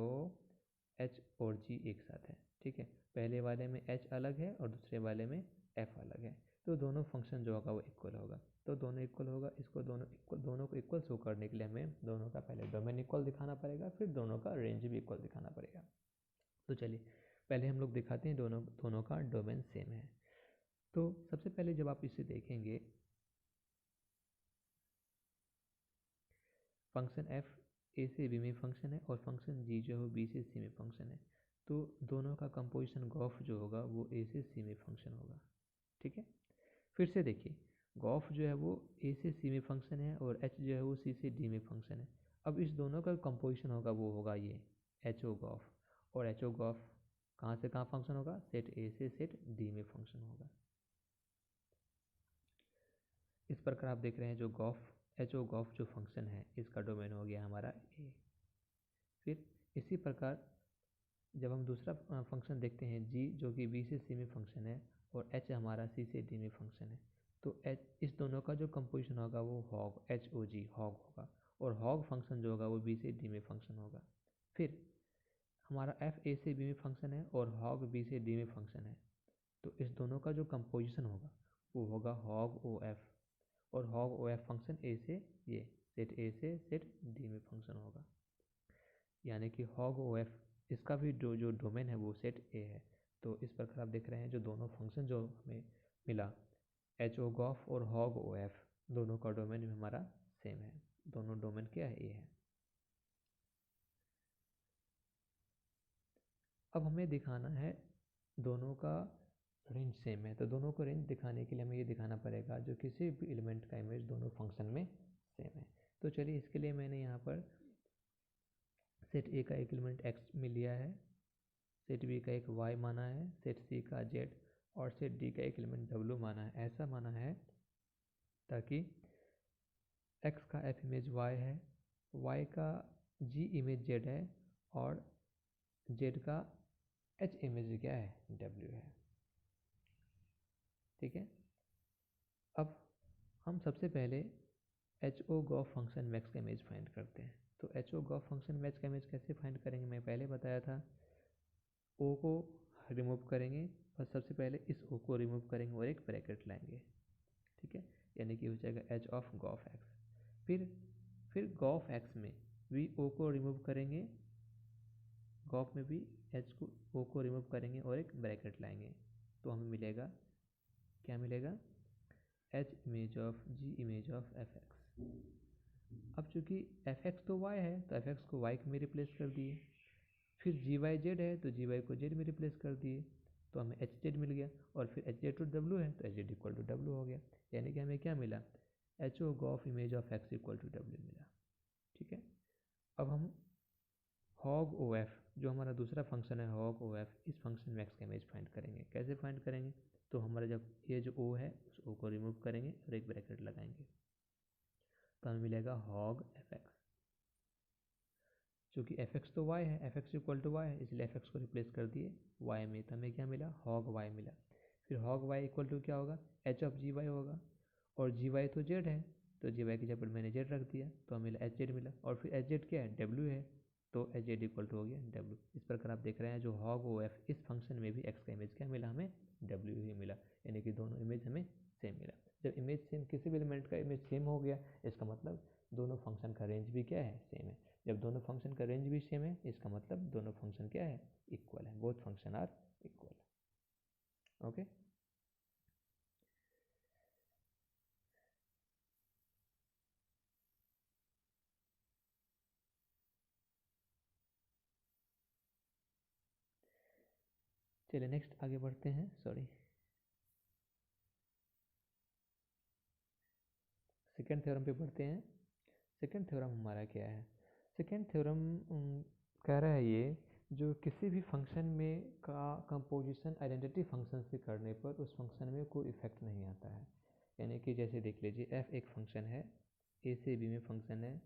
एच और जी एक साथ है। ठीक है, पहले वाले में एच अलग है और दूसरे वाले में एफ अलग है, तो दोनों फंक्शन जो होगा वो इक्वल होगा। तो दोनों इक्वल होगा, इसको दोनों को इक्वल शो करने के लिए हमें दोनों का पहले डोमेन इक्वल दिखाना पड़ेगा, फिर दोनों का रेंज भी इक्वल दिखाना पड़ेगा। तो चलिए पहले हम लोग दिखाते हैं दोनों का डोमेन सेम है। तो सबसे पहले जब आप इसे देखेंगे, फंक्शन एफ ए से बी में फंक्शन है और फंक्शन जी जो है बी से सी में फंक्शन है, तो दोनों का कंपोजिशन गॉफ जो होगा वो ए से सी में फंक्शन होगा। ठीक है, फिर से देखिए, गॉफ जो है वो ए से सी में फंक्शन है और एच जो है वो सी से डी में फंक्शन है। अब इस दोनों का कंपोजिशन होगा वो होगा ये एच ओ गॉफ, और एच ओ गॉफ कहाँ से कहाँ फंक्शन होगा, सेट ए से सेट डी में फंक्शन होगा। इस प्रकार आप देख रहे हैं जो गॉफ एच ओ गॉफ जो फंक्शन है इसका डोमेन हो गया हमारा ए। फिर इसी प्रकार जब हम दूसरा फंक्शन देखते हैं जी, जो कि बी से सी में फंक्शन है, और एच हमारा सी से डी में फंक्शन है, तो एच इस दोनों का जो कंपोजिशन होगा वो हॉग एच ओ जी हॉग होगा, और हॉग फंक्शन जो होगा वो बी से डी में फंक्शन होगा। फिर हमारा एफ ए से बी में फंक्शन है और हॉग बी से डी में फंक्शन है, तो इस दोनों का जो कंपोजिशन होगा वो होगा हॉग ओ एफ, और हॉग ओ एफ फंक्शन ए से ये सेट ए से सेट डी में फंक्शन होगा, यानी कि हॉग ओ एफ इसका भी जो डोमेन है वो सेट ए है। तो इस प्रकार आप देख रहे हैं जो दोनों फंक्शन जो हमें मिला, एच ओ गॉफ और हॉग ओ एफ, दोनों का डोमेन भी हमारा सेम है, दोनों डोमेन क्या है, ए है। अब हमें दिखाना है दोनों का रेंज सेम है, तो दोनों को रेंज दिखाने के लिए हमें ये दिखाना पड़ेगा जो किसी भी एलिमेंट का इमेज दोनों फंक्शन में सेम है। तो चलिए इसके लिए मैंने यहाँ पर सेट ए का एक एलिमेंट एक्स में लिया है, सेट बी का एक वाई माना है, सेट सी का जेड, और सेट डी का एक एलिमेंट डब्ल्यू माना है। ऐसा माना है ताकि एक्स का एफ इमेज वाई है, वाई का जी इमेज जेड है, और जेड का एच इमेज क्या है, डब्ल्यू है। ठीक है, अब हम सबसे पहले h o g o f function max का इमेज फाइंड करते हैं। तो h o g o f function max का इमेज कैसे फाइंड करेंगे, मैं पहले बताया था, ओ को रिमूव करेंगे, बस सबसे पहले इस ओ को रिमूव करेंगे और एक ब्रैकेट लाएंगे। ठीक है, यानी कि हो जाएगा एच ऑफ गॉफ एक्स। फिर गॉफ एक्स में भी ओ को रिमूव करेंगे, गॉफ में भी एच को ओ को रिमूव करेंगे और एक ब्रैकेट लाएंगे, तो हमें मिलेगा क्या मिलेगा, h image of ji image of f x. अब चूंकि एफ एक्स तो वाई है तो एफ एक्स को वाई में रिप्लेस कर दिए, फिर जी वाई जेड है तो जी वाई को जेड में रिप्लेस कर दिए, तो हमें एच जेड मिल गया, और फिर एच जेड टू डब्ल्यू है तो एच जेड इक्वल टू डब्ल्यू हो गया, यानी कि हमें क्या मिला, h o g o f image of x equal to डब्ल्यू मिला। ठीक है, अब हम हॉग ओ एफ जो हमारा दूसरा फंक्शन है हॉग ओ एफ, इस फंक्शन में एक्स का इमेज फाइंड करेंगे। कैसे फाइंड करेंगे, तो हमारा जब ये जो ओ है उस ओ को रिमूव करेंगे और एक ब्रैकेट लगाएंगे, तो हमें मिलेगा हॉग एफ एक्स। चूँकि एफ एक्स तो वाई है, f x equal to y है, इसलिए एफ एक्स को रिप्लेस कर दिए वाई में, तो हमें क्या मिला, हॉग वाई मिला। फिर हॉग वाई इक्वल टू क्या होगा, एच ऑफ जी वाई होगा, और जी वाई तो जेड है तो जी वाई की जगह पर मैंने जेड रख दिया, तो हमें एच जेड मिला, और फिर एच जेड क्या है, डब्ल्यू है, तो एच जेड इक्वल टू हो गया डब्ल्यू। इस प्रकार आप देख रहे हैं जो हॉग ओ एफ, इस फंक्शन में भी एक्स का इमेज क्या मिला, हमें डब्ल्यू ही मिला, यानी कि दोनों इमेज हमें सेम मिला। जब इमेज सेम, किसी भी एलिमेंट का इमेज सेम हो गया, इसका मतलब दोनों फंक्शन का रेंज भी क्या है, सेम है। जब दोनों फंक्शन का रेंज भी सेम है, इसका मतलब दोनों फंक्शन क्या है, इक्वल है, both function are equal. Okay, चलिए नेक्स्ट आगे बढ़ते हैं। सॉरी, सेकेंड थ्योरम पे बढ़ते हैं। सेकेंड थ्योरम हमारा क्या है, सेकेंड थ्योरम कह रहा है ये, जो किसी भी फंक्शन में का कंपोजिशन आइडेंटिटी फंक्शन से करने पर उस फंक्शन में कोई इफेक्ट नहीं आता है। यानी कि जैसे देख लीजिए, एफ एक फंक्शन है ए से बी में फंक्शन है,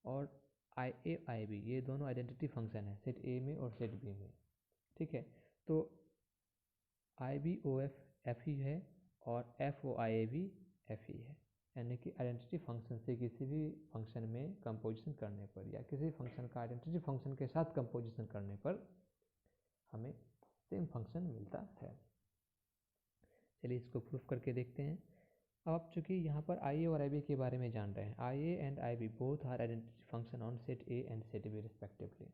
और आई ए आई बी ये दोनों आइडेंटिटी फंक्शन है सेट ए में और सेट बी में। ठीक है, तो I b o F F ही है और एफ ओ आई ए भी एफ ही है, यानी कि आइडेंटिटी फंक्शन से किसी भी फंक्शन में कंपोजिशन करने पर या किसी फंक्शन का आइडेंटिटी फंक्शन के साथ कंपोजिशन करने पर हमें सेम फंक्शन मिलता है। चलिए इसको प्रूफ करके देखते हैं। अब आप चूँकि यहाँ पर आई ए और आई बी के बारे में जान रहे हैं, I a and I b both are identity function on set a and set b respectively.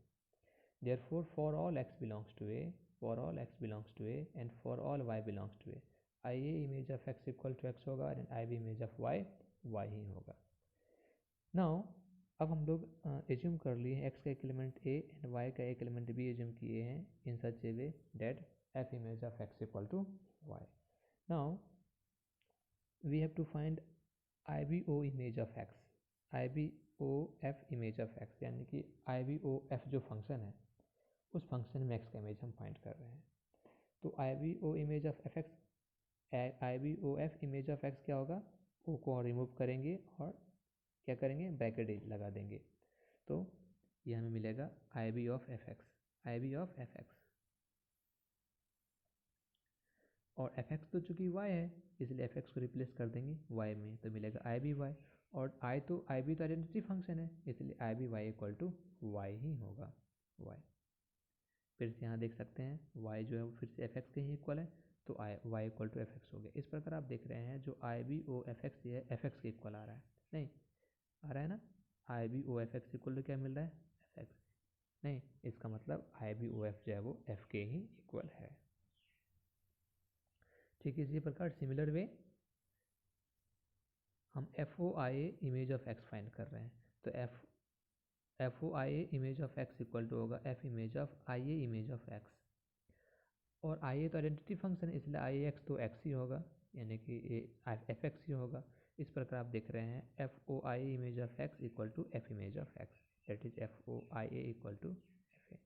Therefore, for all x belongs to A, for all x belongs to A, and for all y belongs to A, IA image of x equal to x होगा and IB image of y y ही होगा। Now, अब हम लोग एज्यूम कर लिए हैं x का एक एलिमेंट A एंड y का एक एलिमेंट B एज्यूम किए हैं इन such a way date f image of x equal to y. Now, we have to find IBO image of x, IBOF image of x, यानी कि IBOF जो फंक्शन है उस फंक्शन में x का इमेज हम फाइंड कर रहे हैं। तो I b o image of f x, I b o f image of x क्या होगा, ओ को रिमूव करेंगे और क्या करेंगे, ब्रैकेट लगा देंगे, तो ये हमें मिलेगा I b of f x, I b of f x. और एफ एक्स तो चूँकि y है इसलिए एफ एक्स को रिप्लेस कर देंगे y में, तो मिलेगा आई बी वाई। और आई तो आइडेंटिटी फंक्शन है इसलिए I b y equal to y ही होगा, y। फिर से यहाँ देख सकते हैं y जो है वो फिर से एफ एक्स के ही इक्वल है, तो y equal to F x हो गया। इस प्रकार आप देख रहे हैं जो I b o f x है एफ एक्स के इक्वल आ रहा है, नहीं आ रहा है ना, I b o f x equal to क्या मिल रहा है, एफ एक्स, नहीं इसका मतलब आई बी ओ एफ जो है वो एफ के ही इक्वल है। ठीक है, इसी प्रकार सिमिलर वे हम f o I a image of x find कर रहे हैं, तो f o I a image of x equal to होगा f image of I a image of x. और आई ए तो आइडेंटिटी फंक्शन है इसलिए आई एक्स तो एक्स ही होगा, यानी कि एफ एक्स ही होगा। इस प्रकार आप देख रहे हैं f o I image of x equal to F image of x, that is f o I a equal to f a.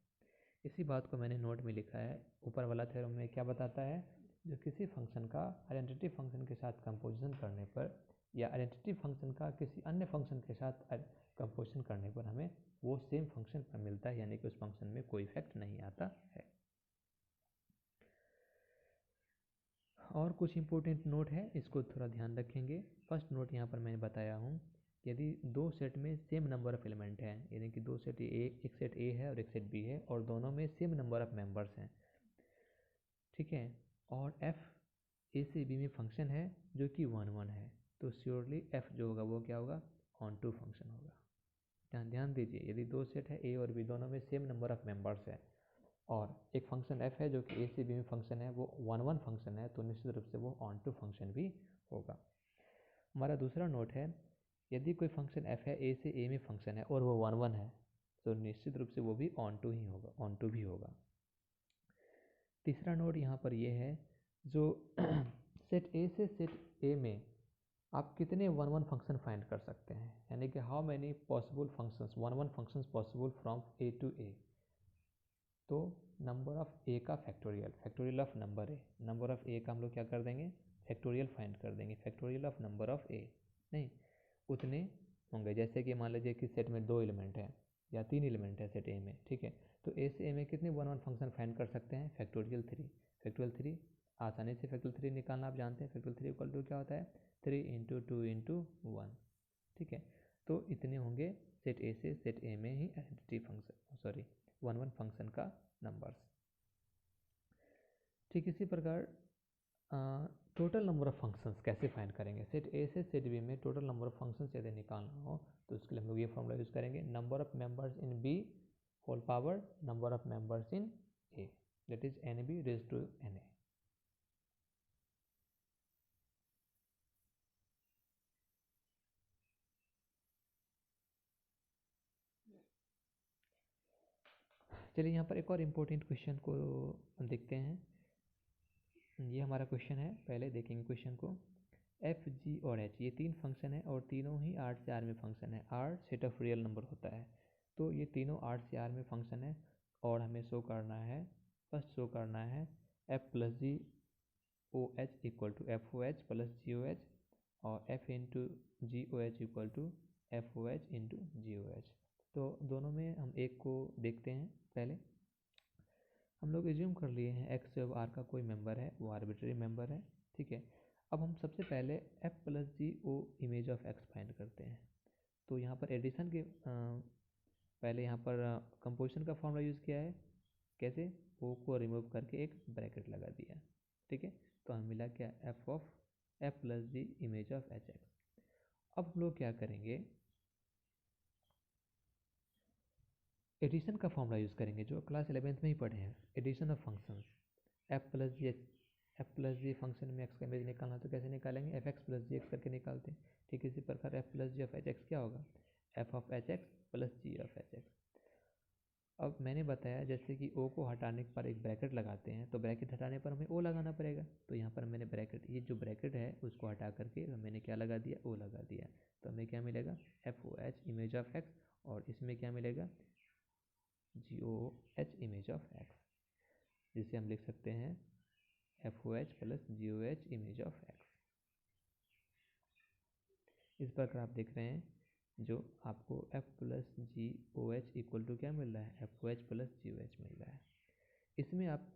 इसी बात को मैंने नोट में लिखा है। ऊपर वाला थ्योरम में क्या बताता है, जो किसी फंक्शन का आइडेंटिटी फंक्शन के साथ कंपोजिशन करने पर या आइडेंटिटी फंक्शन का किसी अन्य फंक्शन के साथ कंपोजिशन करने पर हमें वो सेम फंक्शन पर मिलता है, यानी कि उस फंक्शन में कोई इफेक्ट नहीं आता है। और कुछ इंपॉर्टेंट नोट है, इसको थोड़ा ध्यान रखेंगे। फर्स्ट नोट यहाँ पर मैंने बताया हूँ, यदि दो सेट में सेम नंबर ऑफ एलिमेंट हैं, यानी कि दो सेट एक सेट ए है और एक सेट बी है और दोनों में सेम नंबर ऑफ मेंबर्स हैं, ठीक है, और एफ ए से बी में फंक्शन है जो कि 1 1 है, तो श्योरली एफ जो होगा वो क्या होगा, ऑन टू फंक्शन होगा। ध्यान दीजिए, यदि दो सेट है ए और बी दोनों में सेम नंबर ऑफ मेंबर्स है और एक फंक्शन f है जो कि ए से बी में फंक्शन है, वो 1 1 फंक्शन है, तो निश्चित रूप से वो ऑन टू फंक्शन भी होगा। हमारा दूसरा नोट है, यदि कोई फंक्शन f है ए से ए में फंक्शन है और वो 1 1 है, तो निश्चित रूप से वो भी ऑन टू ही होगा, ऑन टू भी होगा। तीसरा नोट यहाँ पर ये है, जो सेट ए से सेट ए में आप कितने 1 1 फंक्शन फाइंड कर सकते हैं, यानी कि how many possible functions 1 1 functions possible from a to a. तो नंबर ऑफ ए का factorial, factorial of number a, number of a का हम लोग क्या कर देंगे, फैक्टोरियल फाइंड कर देंगे, फैक्टोरियल ऑफ नंबर ऑफ ए, नहीं उतने होंगे। जैसे कि मान लीजिए कि सेट में 2 एलिमेंट हैं या 3 एलिमेंट है सेट ए में, ठीक है, तो ए से ए में कितने 1 1 फंक्शन फाइंड कर सकते हैं, फैक्टोरियल 3। फैक्टोरियल 3 आसानी से फैक्टोरियल 3 निकालना आप जानते हैं, फैक्टोरियल 3 इक्वल टू क्या होता है, 3 × 2 × 1, ठीक है, तो इतने होंगे सेट ए से सेट ए में ही आइडेंटिटी फंक्शन, सॉरी 1 1 फंक्शन का नंबर्स। ठीक इसी प्रकार टोटल नंबर ऑफ फंक्शंस कैसे फाइंड करेंगे, सेट ए से सेट बी में टोटल नंबर ऑफ फंक्शंस यदि निकालना हो तो उसके लिए हम लोग ये फॉर्मूला यूज़ करेंगे, number of members in b whole power number of members in a, that is n b raise to n a. चलिए यहाँ पर एक और इम्पोर्टेंट क्वेश्चन को देखते हैं। ये हमारा क्वेश्चन है, पहले देखेंगे क्वेश्चन को। एफ जी और एच ये 3 फंक्शन है और तीनों ही आर से आर में फंक्शन है, R set of real number होता है, तो ये तीनों आर से आर में फंक्शन है और हमें शो करना है, फर्स्ट शो करना है f plus g o h equal to f o h plus g o h और f into g o h equal to f o h into g o h. तो दोनों में हम एक को देखते हैं। पहले हम लोग एज्यूम कर लिए हैं एक्स जब आर का कोई मेंबर है, वो आर्बिट्रेरी मेंबर है, ठीक है। अब हम सबसे पहले f plus g o image of x find करते हैं। तो यहाँ पर एडिशन के पहले यहाँ पर कंपोजिशन का फॉर्मूला यूज़ किया है। कैसे? ओ को रिमूव करके एक ब्रैकेट लगा दिया, ठीक है। तो हमें मिला क्या? F of f plus g image of h x. अब हम लोग क्या करेंगे? एडिशन का फॉर्मूला यूज़ करेंगे जो क्लास 11th में ही पढ़े हैं, addition of functions. F plus g function में एक्स का इमेज निकालना, तो कैसे निकालेंगे? F x plus g x करके निकालते हैं। ठीक इसी प्रकार f plus g of h x क्या होगा? F of h x plus g of h x. अब मैंने बताया जैसे कि ओ को हटाने पर एक ब्रैकेट लगाते हैं, तो ब्रैकेट हटाने पर हमें ओ लगाना पड़ेगा। तो यहाँ पर मैंने ब्रैकेट, ये जो ब्रैकेट है उसको हटा करके मैंने क्या लगा दिया? ओ लगा दिया। तो हमें क्या मिलेगा? F o h image of x, और इसमें क्या मिलेगा? G o h image of x, जिसे हम लिख सकते हैं f o h plus g o h image of x. इस प्रकार आप देख रहे हैं जो आपको f plus g o h equal to क्या मिल रहा है? F o h plus g o h मिल रहा है। इसमें आप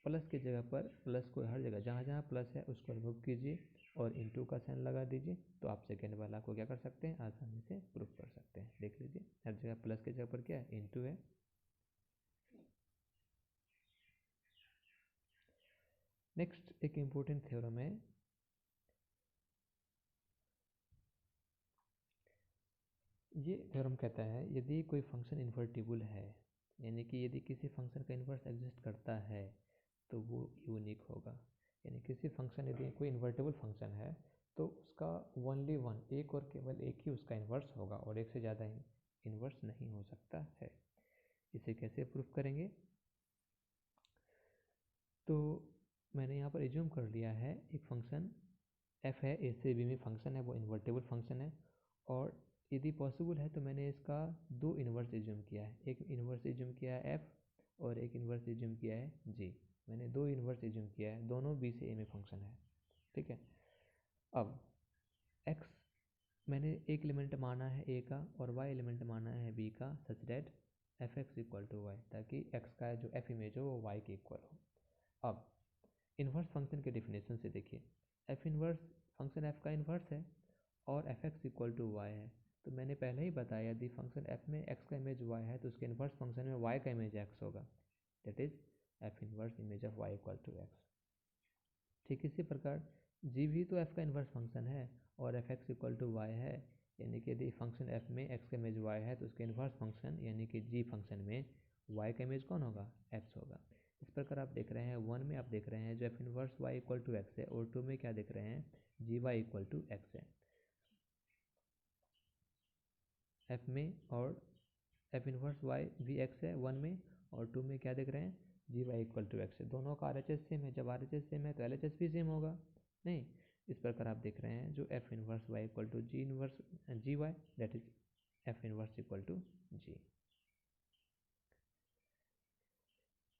प्लस की जगह पर, प्लस को हर जगह जहाँ जहाँ प्लस है उसको रिमूव कीजिए और इंटू का साइन लगा दीजिए, तो आप सेकेंड वाला को क्या कर सकते हैं? आसानी से प्रूफ कर सकते हैं। देख लीजिए, हर जगह प्लस की जगह पर क्या है? इंटू है। नेक्स्ट एक इम्पोर्टेंट थ्योरम है, ये थ्योरम कहता है यदि कोई फंक्शन इन्वर्टिबल है, यानी कि यदि किसी फंक्शन का इन्वर्स एग्जिस्ट करता है तो वो यूनिक होगा। यानी किसी फंक्शन, यदि कोई इन्वर्टिबल फंक्शन है तो उसका ओनली वन, एक और केवल एक ही उसका इन्वर्स होगा और एक से ज़्यादा इन्वर्स नहीं हो सकता है। इसे कैसे प्रूफ करेंगे? तो मैंने यहाँ पर एज्यूम कर लिया है एक फंक्शन एफ है, ए से बी में फंक्शन है, वो इन्वर्टिबल फंक्शन है। और यदि पॉसिबल है तो मैंने इसका दो इन्वर्स एज्यूम किया है, एक इन्वर्स एज्यूम किया है एफ और एक इन्वर्स एज्यूम किया है जी। मैंने दो इन्वर्स एज्यूम किया है, दोनों बी से ए में फंक्शन है, ठीक है। अब एक्स मैंने एक एलिमेंट माना है ए का और वाई एलिमेंट माना है बी का, such that f x equal to y, ताकि एक्स का जो एफ इमेज हो वो वाई के इक्वल हो। अब इन्वर्स फंक्शन के डेफिनेशन से देखिए, एफ इन्वर्स फंक्शन एफ का इन्वर्स है और f x equal to y है। तो मैंने पहले ही बताया यदि फंक्शन एफ में एक्स का इमेज वाई है तो उसके इन्वर्स फंक्शन में वाई का इमेज एक्स होगा, that is f inverse image of y equal to x. ठीक इसी प्रकार जी भी तो एफ का इन्वर्स फंक्शन है और f x equal to y है, यानी कि यदि फंक्शन एफ में एक्स का इमेज वाई है तो उसके इन्वर्स फंक्शन यानी कि जी फंक्शन में वाई का इमेज कौन होगा? एक्स होगा। इस प्रकार आप देख रहे हैं वन में, आप देख रहे हैं जो f inverse y equal to x है, और टू में क्या देख रहे हैं? G y equal to x है एफ में, और एफ इन्वर्स वाई भी एक्स है वन में, और टू में क्या देख रहे हैं? G y equal to x है। दोनों का आर एच एस सेम है, जब आर एच एस सेम है तो एल एच एस भी सेम होगा नहीं। इस प्रकार आप देख रहे हैं जो f inverse y equal to g inverse g y, that is f inverse equal to g.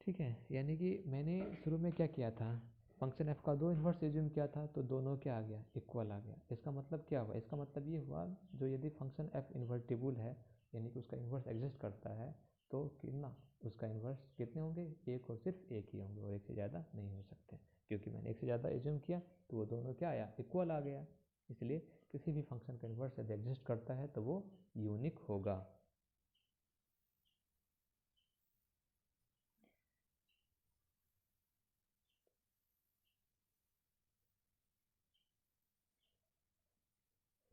ठीक है, यानी कि मैंने शुरू में क्या किया था? फंक्शन एफ का दो इन्वर्स एज्यूम किया था, तो दोनों क्या आ गया? इक्वल आ गया। इसका मतलब क्या हुआ? इसका मतलब ये हुआ जो यदि फंक्शन एफ इन्वर्टिबल है, यानी कि उसका इन्वर्स एग्जिस्ट करता है, तो कितना उसका इन्वर्स कितने होंगे? एक, और सिर्फ एक ही होंगे और एक से ज़्यादा नहीं हो सकते। क्योंकि मैंने एक से ज़्यादा एज्यूम किया तो वो दोनों क्या आया? इक्वल आ गया। इसलिए किसी भी फंक्शन का इन्वर्स यदि एग्जिस्ट करता है तो वो यूनिक होगा।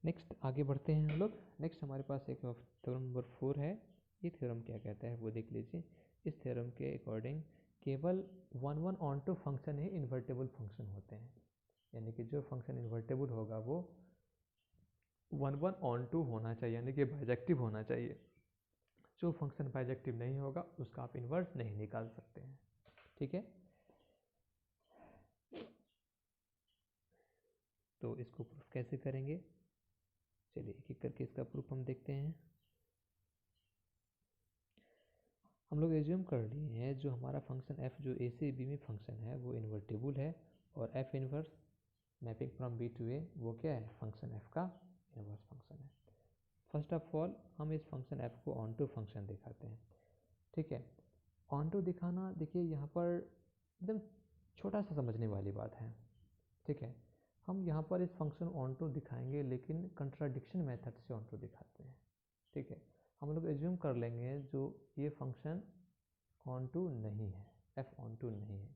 नेक्स्ट आगे बढ़ते हैं हम लोग। नेक्स्ट हमारे पास एक थ्योरम नंबर 4 है। ये थ्योरम क्या कहता है वो देख लीजिए। इस थ्योरम के अकॉर्डिंग केवल one one onto function ही इन्वर्टेबल फंक्शन होते हैं, यानी कि जो फंक्शन इन्वर्टेबल होगा वो वन वन ऑन टू होना चाहिए, यानी कि बाइजेक्टिव होना चाहिए। जो फंक्शन बाइजेक्टिव नहीं होगा उसका आप इन्वर्स नहीं निकाल सकते हैं, ठीक है। तो इसको प्रूफ कैसे करेंगे? चलिए एक एक करके इसका प्रूफ हम देखते हैं। हम लोग एज्यूम कर लिए हैं जो हमारा फंक्शन f जो a से b में फंक्शन है वो इन्वर्टिबल है, और f inverse mapping from b to a वो क्या है? फंक्शन f का इन्वर्स फंक्शन है। फर्स्ट ऑफ ऑल हम इस फंक्शन f को ऑन टू फंक्शन दिखाते हैं, ठीक है। ऑन टू दिखाना, देखिए यहाँ पर एकदम छोटा सा समझने वाली बात है, ठीक है। हम यहाँ पर इस फंक्शन ऑन टू दिखाएंगे लेकिन कंट्राडिक्शन मेथड से ऑन टू दिखाते हैं, ठीक है। हम लोग एज्यूम कर लेंगे जो ये फंक्शन ऑन टू नहीं है, f ऑन टू नहीं है,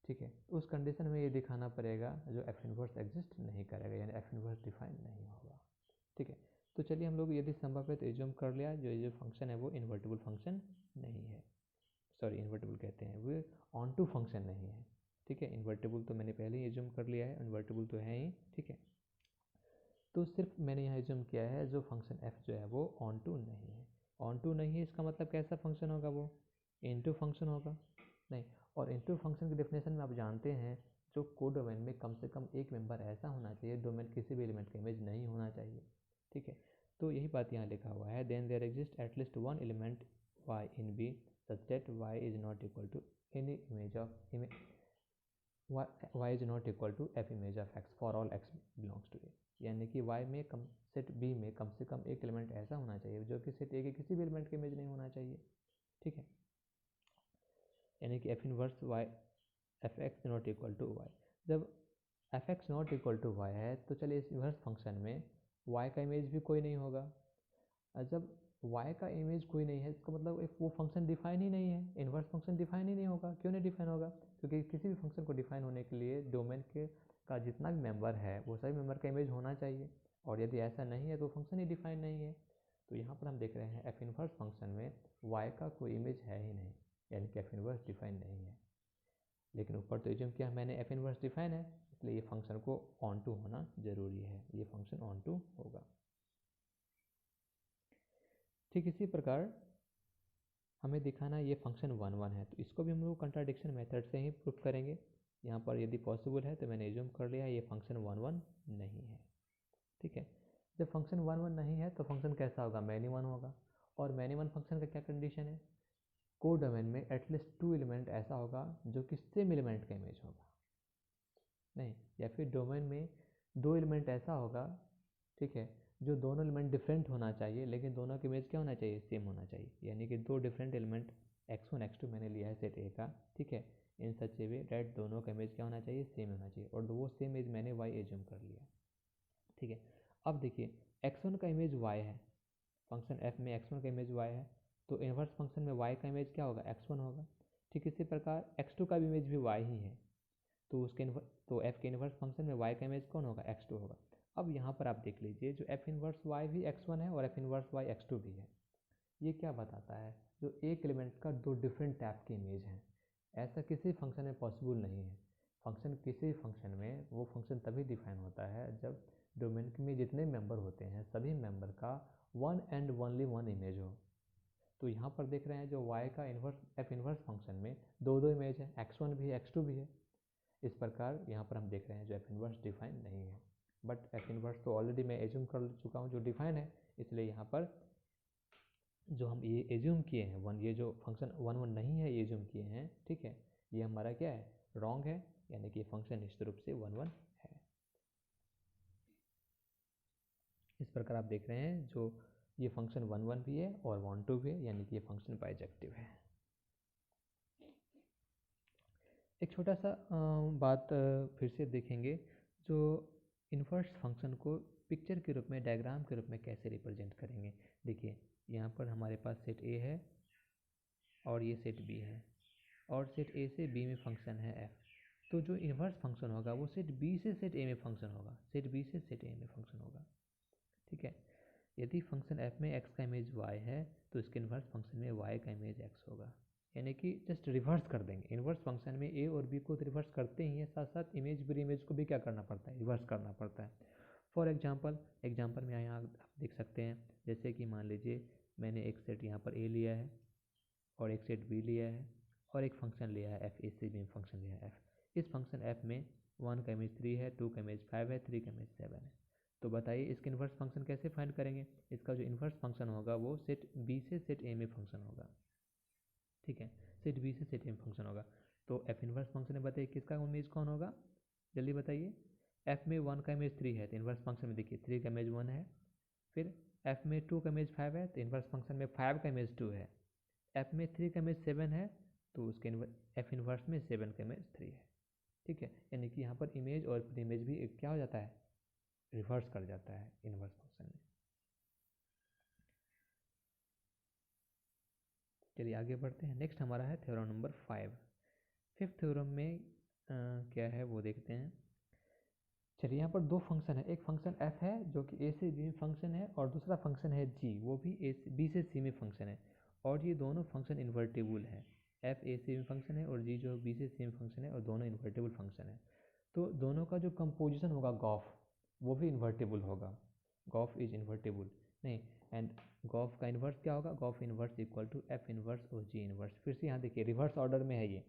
ठीक है। उस कंडीशन में ये दिखाना पड़ेगा जो f इनवर्स एग्जिस्ट नहीं करेगा, यानी f इनवर्स डिफाइन नहीं होगा, ठीक है। तो चलिए हम लोग यदि संभव है तो एज्यूम कर लिया जो ये फंक्शन है वो इन्वर्टिबल फंक्शन नहीं है, सॉरी इन्वर्टिबल कहते हैं, वो ऑन टू फंक्शन नहीं है, ठीक है। इन्वर्टिबल तो मैंने पहले ही एज्यूम कर लिया है, इन्वर्टिबल तो है ही, ठीक है। तो सिर्फ मैंने यहाँ एज्यूम किया है जो फंक्शन f जो है वो ऑन टू नहीं है। ऑन टू नहीं है इसका मतलब कैसा फंक्शन होगा, वो इनटू फंक्शन होगा नहीं। और इनटू फंक्शन की डेफिनेशन में आप जानते हैं जो कोडोमेन में कम से कम एक मेंबर ऐसा होना चाहिए, डोमेन किसी भी एलिमेंट का इमेज नहीं होना चाहिए, ठीक है। तो यही बात यहाँ लिखा हुआ है, then there exist at least one element y in b such that y is not equal to any image of y is not equal to f image of x for all x belongs to a, यानी कि y में सेट b में कम से कम एक एलिमेंट ऐसा होना चाहिए जो कि सेट a के किसी भी एलिमेंट का इमेज नहीं होना चाहिए, ठीक है। यानी कि f inverse y f x not equal to y, जब f x not equal to y है तो चलिए इस इनवर्स फंक्शन में y का इमेज भी कोई नहीं होगा। और जब y का इमेज कोई नहीं है इसका मतलब एक वो फंक्शन डिफाइन ही नहीं है, इनवर्स फंक्शन डिफाइन ही नहीं होगा। क्यों नहीं डिफाइन होगा, क्योंकि किसी भी फंक्शन को डिफाइन होने के लिए डोमेन के का जितना भी मेंबर है वो सभी मेंबर का इमेज होना चाहिए, और यदि ऐसा नहीं है तो फंक्शन ही डिफाइन नहीं है। तो यहाँ पर हम देख रहे हैं एफ इनवर्स फंक्शन में y का कोई इमेज है ही नहीं, यानी कि एफ इनवर्स डिफाइन नहीं है। लेकिन ऊपर तो एज्यूम किया मैंने एफ इनवर्स डिफाइन है, इसलिए ये फंक्शन को ऑन टू होना जरूरी है, ये फंक्शन ऑन टू होगा। ठीक इसी प्रकार हमें दिखाना ये फंक्शन 1 1 है, तो इसको भी हम लोग कंट्राडिक्शन मेथड से ही प्रूफ करेंगे। यहाँ पर यदि पॉसिबल है तो मैंने एज्यूम कर लिया ये फंक्शन 1 1 नहीं है, ठीक है। जब फंक्शन 1 1 नहीं है तो फंक्शन कैसा होगा, मैनी वन होगा। और मैनी वन फंक्शन का क्या कंडीशन है, कोडोमेन में एटलीस्ट 2 एलिमेंट ऐसा होगा जो कि सेम एलिमेंट का इमेज होगा, नहीं, या फिर डोमेन में 2 एलिमेंट ऐसा होगा, ठीक है, जो दोनों एलिमेंट डिफरेंट होना चाहिए लेकिन दोनों का इमेज क्या होना चाहिए, सेम होना चाहिए। यानी कि 2 डिफरेंट एलिमेंट x1 x2 मैंने लिया है सेट ए का, ठीक है, इन सच ए वे डैट दोनों का इमेज क्या होना चाहिए, सेम होना चाहिए, और वो सेम इमेज मैंने y एज्यूम कर लिया, ठीक है। अब देखिए x1 का इमेज y है, फंक्शन f में x1 का इमेज y है, तो इनवर्स फंक्शन में y का इमेज क्या होगा, x1 होगा। ठीक इसी प्रकार x2 का भी इमेज भी y ही है, तो उसके तो f के इनवर्स फंक्शन में y का इमेज कौन होगा, x2 होगा। अब यहाँ पर आप देख लीजिए जो f इनवर्स y भी x1 है और f इनवर्स y x2 भी है, ये क्या बताता है, जो एक एलिमेंट का 2 डिफरेंट टाइप के इमेज हैं, ऐसा किसी फंक्शन में पॉसिबल नहीं है। फंक्शन किसी फंक्शन में वो फंक्शन तभी डिफाइन होता है जब डोमेन में जितने मेंबर होते हैं सभी मेंबर का one and only one image हो। तो यहाँ पर देख रहे हैं जो y का इनवर्स f इनवर्स फंक्शन में 2 इमेज है, x1 भी है x2 भी है। इस प्रकार यहाँ पर हम देख रहे हैं जो f इनवर्स डिफाइन नहीं है, बट f इनवर्स तो ऑलरेडी मैं एज्यूम कर चुका हूँ जो डिफाइन है, इसलिए यहाँ पर जो हम ये एज्यूम किए हैं वन, ये जो फंक्शन 1 1 नहीं है ये एज्यूम किए हैं, ठीक है, ये हमारा क्या है, रॉन्ग है, यानी कि फंक्शन निश्चित रूप से 1 1 है। इस प्रकार आप देख रहे हैं जो ये फंक्शन 1 1 भी है और 1 2 भी है, यानी कि ये फंक्शन बाइजेक्टिव है। एक छोटा सा बात फिर से देखेंगे, जो इन्वर्स फंक्शन को पिक्चर के रूप में, डायग्राम के रूप में कैसे रिप्रेजेंट करेंगे। देखिए यहाँ पर हमारे पास सेट ए है और ये सेट बी है, और सेट ए से बी में फंक्शन है एफ, तो जो इन्वर्स फंक्शन होगा वो सेट बी से सेट ए में फंक्शन होगा, सेट बी से सेट ए में फंक्शन होगा, ठीक है। यदि फंक्शन f में x का इमेज y है तो इसके इन्वर्स फंक्शन में y का इमेज x होगा, यानी कि जस्ट रिवर्स कर देंगे। इन्वर्स फंक्शन में a और b को तो रिवर्स करते ही हैं, साथ साथ इमेज भी इमेज को भी क्या करना पड़ता है, रिवर्स करना पड़ता है। फॉर एग्जाम्पल में यहाँ आप देख सकते हैं, जैसे कि मान लीजिए मैंने एक सेट यहाँ पर a लिया है और एक सेट b लिया है और एक फंक्शन लिया है f, a से b फंक्शन लिया है f। इस फंक्शन f में 1 का इमेज 3 है, 2 का इमेज 5 है, 3 का इमेज 7 है। तो बताइए इसके इन्वर्स फंक्शन कैसे फाइंड करेंगे। इसका जो इन्वर्स फंक्शन होगा वो सेट बी से सेट ए में फंक्शन होगा, ठीक है, सेट बी से सेट ए में फंक्शन होगा। तो एफ इन्वर्स फंक्शन में बताइए किसका इमेज कौन होगा, जल्दी बताइए। एफ में 1 का इमेज 3 है तो इन्वर्स फंक्शन में देखिए 3 का इमेज 1 है, फिर f में 2 का इमेज 5 है तो इन्वर्स फंक्शन में 5 का इमेज 2 है। f में 3 का इमेज 7 है तो उसके f इन्वर्स में 7 का इमेज 3 है। ठीक है, यानी कि यहाँ पर इमेज और फिर इमेज भी क्या हो जाता है, रिवर्स कर जाता है इन्वर्स फंक्शन में। चलिए आगे बढ़ते हैं। नेक्स्ट हमारा है थ्योरम नंबर 5। फिफ्थ थ्योरम में क्या है वो देखते हैं। चलिए यहाँ पर दो फंक्शन है, एक फंक्शन f है जो कि a से b में फंक्शन है और दूसरा फंक्शन है g, वो भी b से c में फंक्शन है और ये दोनों फंक्शन इन्वर्टेबल है। f a से b में फंक्शन है और g जो b से c में फंक्शन है और दोनों इन्वर्टेबल फंक्शन है। तो दोनों का जो कंपोजिशन होगा गॉफ, वो भी इन्वर्टेबल होगा। गॉफ इज इन्वर्टेबल नहीं, एंड गॉफ का इन्वर्स क्या होगा, g o f inverse equal to f inverse और g इन्वर्स। फिर से यहाँ देखिए रिवर्स ऑर्डर में है ये,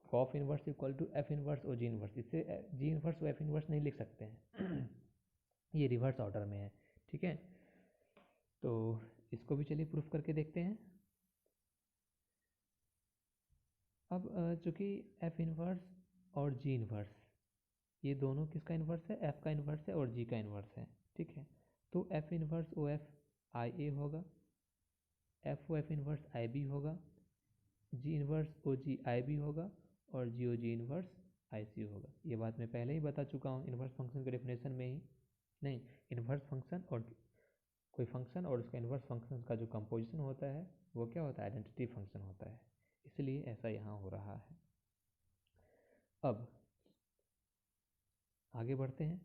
g o f inverse equal to f inverse और g इन्वर्स। इससे g इन्वर्स और f इन्वर्स नहीं लिख सकते हैं ये रिवर्स ऑर्डर में है। ठीक है, तो इसको भी चलिए प्रूफ करके देखते हैं। अब चूँकि f इन्वर्स और g इन्वर्स ये दोनों किसका इन्वर्स है, f का इन्वर्स है और g का इन्वर्स है। ठीक है, तो f inverse o f I a होगा, f o f inverse I b होगा, g inverse o g I b होगा और जी ओ जी इन्वर्स आई सी होगा। ये बात मैं पहले ही बता चुका हूँ इन्वर्स फंक्शन के डेफिनेशन में ही। नहीं, इन्वर्स फंक्शन और कोई फंक्शन और उसका इन्वर्स फंक्शन का जो कंपोजिशन होता है वो क्या होता है, आइडेंटिटी फंक्शन होता है, इसलिए ऐसा यहाँ हो रहा है। अब आगे बढ़ते हैं।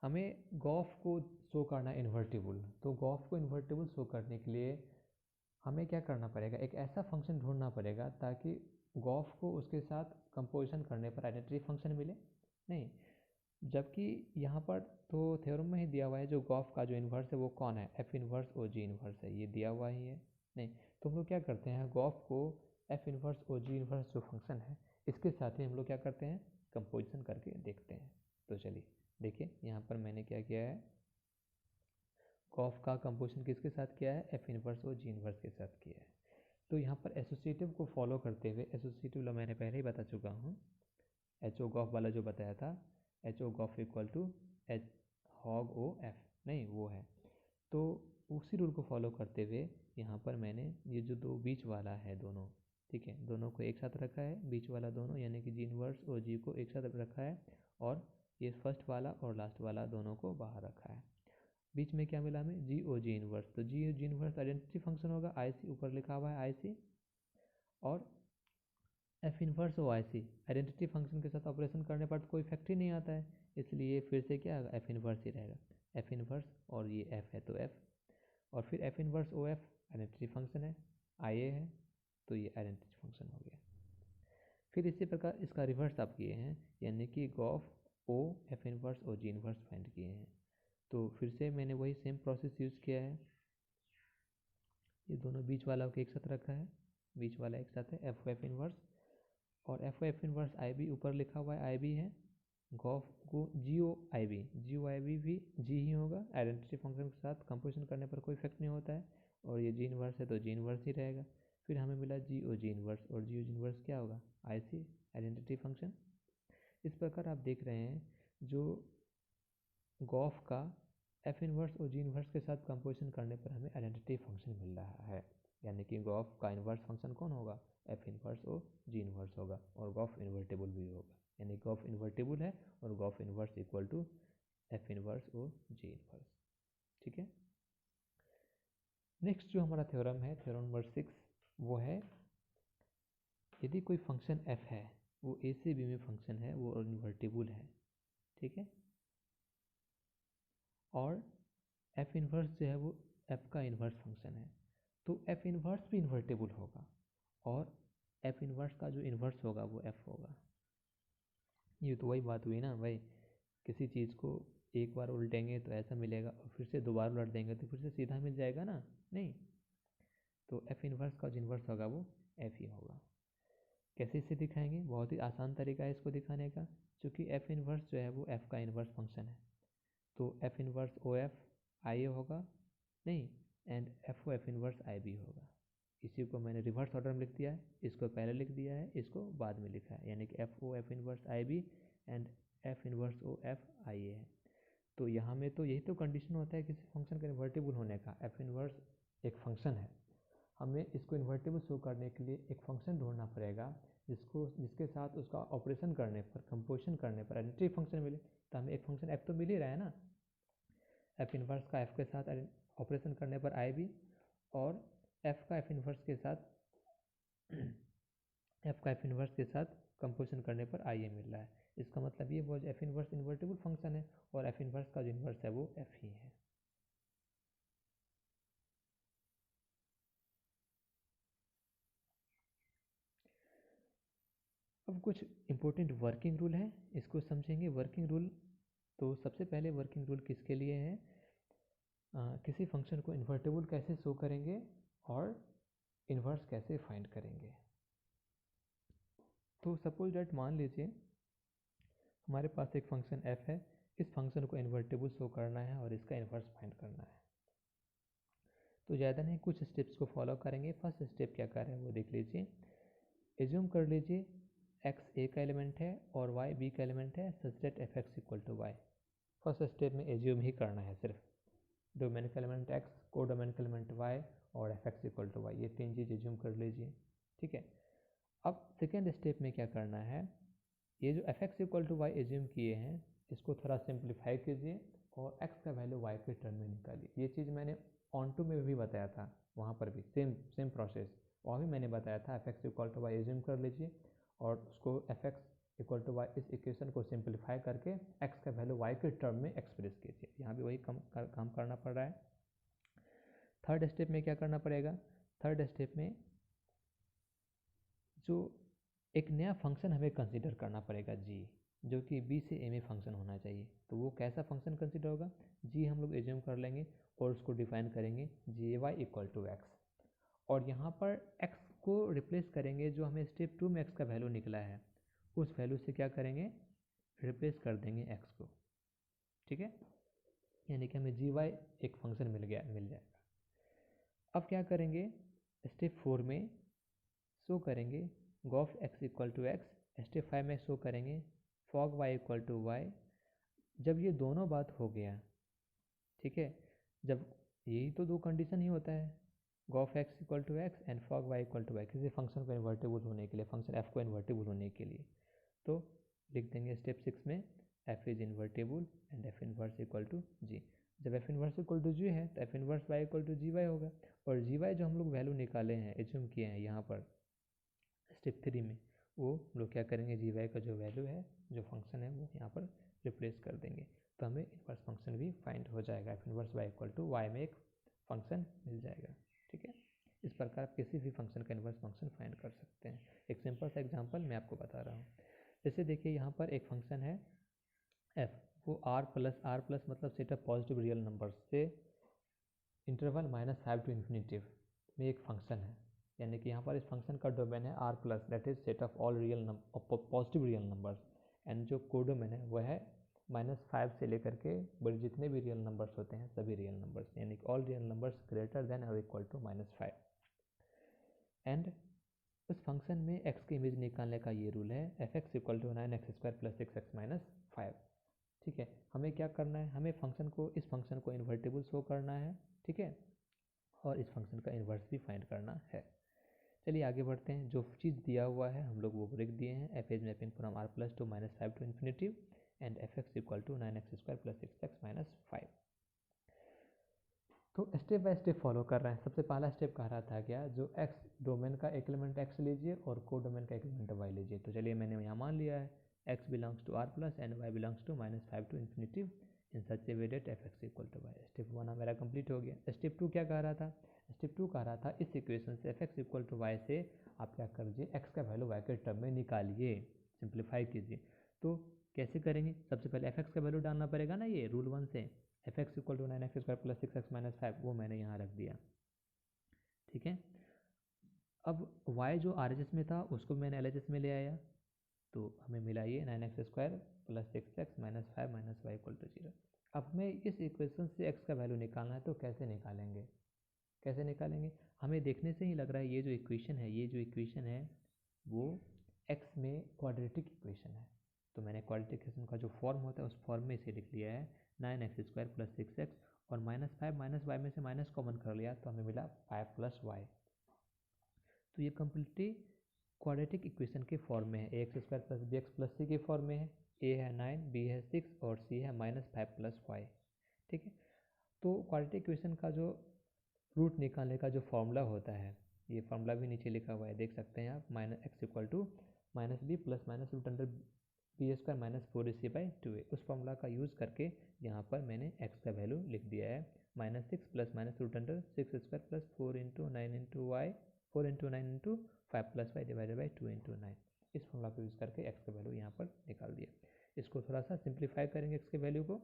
हमें गॉफ को शो करना है इन्वर्टेबल, तो गॉफ को इन्वर्टेबल शो करने के लिए हमें क्या करना पड़ेगा, एक ऐसा फंक्शन ढूंढना पड़ेगा ताकि गॉफ को उसके साथ कंपोजिशन करने पर आइडेंटिटी फंक्शन मिले। नहीं, जबकि यहाँ पर तो थ्योरम में ही दिया हुआ है जो गॉफ का जो इन्वर्स है वो कौन है, एफ इन्वर्स ओ जी इन्वर्स है, ये दिया हुआ ही है। नहीं, तो हम लोग क्या करते हैं, गॉफ को एफ इन्वर्स ओ जी इन्वर्स जो फंक्शन है इसके साथ ही हम लोग क्या करते हैं, कंपोजिशन करके देखते हैं। तो चलिए देखिए यहाँ पर मैंने क्या किया है, गॉफ का कंपोजिशन किसके साथ किया है, एफ इन्वर्स और जी इन्वर्स के साथ किया है। तो यहाँ पर एसोसिएटिव को फॉलो करते हुए, एसोसिएटिव लॉ मैंने पहले ही बता चुका हूँ, एच ओ गॉफ वाला जो बताया था, h o g o f equal to h h o g o f, नहीं वो है। तो उसी रूल को फॉलो करते हुए यहाँ पर मैंने ये जो दो बीच वाला है दोनों, ठीक है, दोनों को एक साथ रखा है, बीच वाला दोनों यानी कि जी इन्वर्स और जी को एक साथ रखा है और ये फर्स्ट वाला और लास्ट वाला दोनों को बाहर रखा है। बीच में क्या मिला हमें, जी ओ जी इन्वर्स, तो जी ओ जी इन्वर्स आइडेंटिटी फंक्शन होगा, आई सी ऊपर लिखा हुआ है आई सी, और एफ इन्वर्स ओ आई सी आइडेंटिटी फंक्शन के साथ ऑपरेशन करने पर तो कोई इफेक्ट ही नहीं आता है, इसलिए फिर से क्या होगा, एफ इन्वर्स ही रहेगा, एफ इन्वर्स और ये एफ है तो एफ, और फिर f inverse o f identity function है, आई ए है तो ये आइडेंटिटी फंक्शन हो गया। फिर इसी प्रकार इसका रिवर्स आप किए हैं, यानी कि गॉफ ओ एफ इन्वर्स और जी इन्वर्स फाइंड किए हैं। तो फिर से मैंने वही सेम प्रोसेस यूज़ किया है, ये दोनों बीच वाला को एक साथ रखा है, बीच वाला एक साथ है एफ ओ एफ इन्वर्स, और F o f inverse I B ऊपर लिखा हुआ है आई बी है, गॉफ को जी ओ आई बी, जी ओ आई बी भी जी ही होगा, आइडेंटिटी फंक्शन के साथ कंपोजिशन करने पर कोई इफेक्ट नहीं होता है, और ये जी इन्वर्स है तो जी इन्वर्स ही रहेगा। फिर हमें मिला जी ओ जी इन्वर्स, और जी ओ जी इन्वर्स क्या होगा, आई सी आइडेंटिटी फंक्शन। इस प्रकार आप देख रहे हैं जो गॉफ का एफ इन्वर्स और जी इन्वर्स के साथ कंपोजिशन करने पर हमें आइडेंटिटी फंक्शन मिल रहा है, यानी कि गॉफ का इन्वर्स फंक्शन कौन होगा, एफ इन्वर्स और जी इन्वर्स होगा, और गॉफ इन्वर्टेबल भी होगा, यानी गॉफ इन्वर्टेबल है और g o f inverse equal to f inverse और जी इन्वर्स। ठीक है, नेक्स्ट जो हमारा थ्योरम है, थ्योरम नंबर 6, वो है यदि कोई फंक्शन एफ है, वो ए से बी में फंक्शन है, वो इन्वर्टेबल है, ठीक है, और एफ इन्वर्स जो है वो एफ का इन्वर्स फंक्शन है, तो एफ इन्वर्स भी इन्वर्टेबल होगा और एफ इन्वर्स का जो इन्वर्स होगा वो एफ होगा। ये तो वही बात हुई ना भाई, किसी चीज़ को एक बार उल्टेंगे तो ऐसा मिलेगा और फिर से दोबारा उलट देंगे तो फिर से सीधा मिल जाएगा ना, नहीं, तो एफ इन्वर्स का जो इन्वर्स होगा वो एफ ही होगा। कैसे इसे दिखाएंगे, बहुत ही आसान तरीका है इसको दिखाने का, क्योंकि एफ इन्वर्स जो है वो एफ का इन्वर्स फंक्शन है, तो f inverse o f I a होगा, नहीं, and f o f inverse I b होगा। इसी को मैंने रिवर्स ऑर्डर में लिख दिया है, इसको पहले लिख दिया है, इसको बाद में लिखा है, यानी कि f o f inverse I b and f inverse o f I a है। तो यहाँ में तो यही तो कंडीशन होता है किसी फंक्शन का इन्वर्टिबल होने का। एफ इनवर्स एक फंक्शन है, हमें इसको इन्वर्टिबल शो करने के लिए एक फंक्शन ढूंढना पड़ेगा जिसके साथ उसका ऑपरेशन करने पर, कंपोजिशन करने पर आइडेंटिटी फंक्शन मिले। तो हमें एक फंक्शन एफ तो मिल ही रहा है ना, एफ इनवर्स का एफ के साथ ऑपरेशन करने पर आई भी, और एफ का एफ इनवर्स के साथ एफ का एफ इनवर्स के साथ कंपोजिशन करने पर आई ए मिल रहा है। इसका मतलब ये वो एफ इनवर्स इन्वर्टिबल फंक्शन है, और एफ इनवर्स का जो इनवर्स है वो एफ ही है। अब कुछ इंपॉर्टेंट वर्किंग रूल है, इसको समझेंगे। वर्किंग रूल, तो सबसे पहले वर्किंग रूल किसके लिए है, किसी फंक्शन को इन्वर्टिबल कैसे शो करेंगे और इन्वर्स कैसे फाइंड करेंगे। तो सपोज डेट मान लीजिए हमारे पास एक फंक्शन f है, इस फंक्शन को इन्वर्टिबल शो करना है और इसका इन्वर्स फाइंड करना है। तो ज़्यादा नहीं, कुछ स्टेप्स को फॉलो करेंगे। फर्स्ट स्टेप क्या कर रहे हैं वो देख लीजिए। एज्यूम कर लीजिए x a का एलिमेंट है और y b का एलिमेंट है, such that f x equal to y. First step में एज्यूम ही करना है, सिर्फ डोमेन का एलिमेंट x, को डोमेन का एलिमेंट y और f x equal to y, ये तीन चीज़ एज्यूम कर लीजिए। ठीक है, अब सेकेंड स्टेप में क्या करना है, ये जो f x equal to y assume किए हैं इसको थोड़ा सिंप्लीफाई कीजिए और x का वैल्यू y के टर्म में निकालिए। ये चीज़ मैंने ऑन टू में भी बताया था, वहाँ पर भी सेम प्रोसेस, वहाँ भी मैंने बताया था f x equal to y assume कर लीजिए और उसको f x equal to y, इस इक्वेशन को सिंप्लीफाई करके x का वैल्यू y के टर्म में एक्सप्रेस कीजिए। यहाँ भी वही काम करना पड़ रहा है। थर्ड स्टेप में क्या करना पड़ेगा, थर्ड स्टेप में जो एक नया फंक्शन हमें कंसीडर करना पड़ेगा g, जो कि b से a में फंक्शन होना चाहिए। तो वो कैसा फंक्शन कंसीडर होगा, g हम लोग एज्यूम कर लेंगे और उसको डिफाइन करेंगे जी वाई इक्वल टू एक्स, और यहाँ पर x को रिप्लेस करेंगे, जो हमें स्टेप 2 में x का वैल्यू निकला है उस वैल्यू से क्या करेंगे, रिप्लेस कर देंगे x को। ठीक है, यानी कि हमें जी वाई एक फंक्शन मिल जाएगा। अब क्या करेंगे, स्टेप 4 में शो करेंगे g o f x equal to x, step 5 में शो करेंगे f o g y equal to y. जब ये दोनों बात हो गया, ठीक है, जब यही तो दो कंडीशन ही होता है, g o f x equal to x and f o g y equal to y, किसी फंक्शन को इन्वर्टिबल होने के लिए, फंक्शन एफ को इन्वर्टिबल होने के लिए। तो लिख देंगे स्टेप 6 में f is invertible and f inverse equal to g. जब f inverse equal to g है तो f inverse y equal to ji y होगा, और जी वाई जो हम लोग वैल्यू निकाले हैं, एज्यूम किए हैं यहाँ पर स्टेप 3 में, वो लोग क्या करेंगे, जी वाई का जो वैल्यू है, जो फंक्शन है, वो यहाँ पर रिप्लेस कर देंगे। तो हमें इनवर्स फंक्शन भी फाइंड हो जाएगा, f inverse y equal to y में एक फंक्शन मिल जाएगा। ठीक है, इस प्रकार आप किसी भी फंक्शन का इनवर्स फंक्शन फाइंड कर सकते हैं। एक सिंपल सा एग्जांपल मैं आपको बता रहा हूँ। जैसे देखिए यहाँ पर एक फंक्शन है f, वो r प्लस मतलब set of positive real numbers से इंटरवल -5 टू इन्फिनिटिव में एक फंक्शन है। यानी कि यहाँ पर इस फंक्शन का डोमेन है r plus, that is set of all real positive real numbers, and जो कोडोमेन है वो है -5 से लेकर के बड़े जितने भी रियल नंबर्स होते हैं सभी रियल नंबर्स, यानी कि all real numbers greater than और इक्वल टू -5। एंड उस फंक्शन में x की इमेज निकालने का ये रूल है, f x equal to 9x² plus 6x minus 5। ठीक है, हमें क्या करना है, हमें फंक्शन को, इस फंक्शन को इन्वर्टिबल शो करना है। ठीक है, और इस फंक्शन का इन्वर्स भी फाइंड करना है। चलिए आगे बढ़ते हैं। जो चीज़ दिया हुआ है हम लोग वो लिख दिए हैं, f is mapping from r plus to -5 to infinitive and f x equal to 9x² plus 6x minus 5। तो स्टेप बाय स्टेप फॉलो कर रहे हैं। सबसे पहला स्टेप कह रहा था क्या, जो x डोमेन का एक एलिमेंट x लीजिए और को डोमेन का एक एलिमेंट y लीजिए। तो चलिए मैंने यहाँ मान लिया है x belongs to r plus and y belongs to -5 to infinitive in such a way that f x equal to y. Step 1 मेरा कंप्लीट हो गया। स्टेप 2 क्या कह रहा था, स्टेप 2 कह रहा था इस इक्वेशन से f x equal to y से आप क्या कर लीजिए, x का वैल्यू y के टर्म में निकालिए, सिंप्लीफाई कीजिए। तो कैसे करेंगे, सबसे पहले एफ एक्स का वैल्यू डालना पड़ेगा ना, ये रूल 1 से, f x equal to 9x² plus 6x minus 5, वो मैंने यहाँ रख दिया। ठीक है, अब y जो RHS में था उसको मैंने LHS में ले आया, तो हमें मिला ये 9x² plus 6x minus 5 minus y equal to 0। अब हमें इस इक्वेशन से x का वैल्यू निकालना है, तो कैसे निकालेंगे, कैसे निकालेंगे, हमें देखने से ही लग रहा है ये जो इक्वेशन है, ये जो इक्वेशन है वो x में क्वाड्रेटिक इक्वेशन है। तो मैंने क्वाड्रेटिक इक्वेशन का जो फॉर्म होता है उस फॉर्म में इसे लिख लिया है 9x² + 6x, और -5 -y में से माइनस कॉमन कर लिया तो हमें मिला 5 + y। तो ये कम्प्लीटली क्वाड्रेटिक इक्वेशन के फॉर्म में है, ax² + bx + c के फॉर्म में है। a है 9, b है 6 और c है -5 + y। ठीक है, तो क्वाड्रेटिक इक्वेशन का जो रूट निकालने का जो फॉर्मूला होता है, ये फॉर्मूला भी नीचे लिखा हुआ है, देख सकते हैं आप, -x = -b + -√b² - 4ac/2a। उस फॉर्मूला का यूज़ करके यहाँ पर मैंने x का वैल्यू लिख दिया है, -6 + -√6² + 4 × 9 × y, 4 × 9 × 5 + y / 2 × 9। इस फॉर्मूला को यूज़ करके x का वैल्यू यहाँ पर निकाल दिया। इसको थोड़ा सा सिंप्लीफाई करेंगे x के वैल्यू को।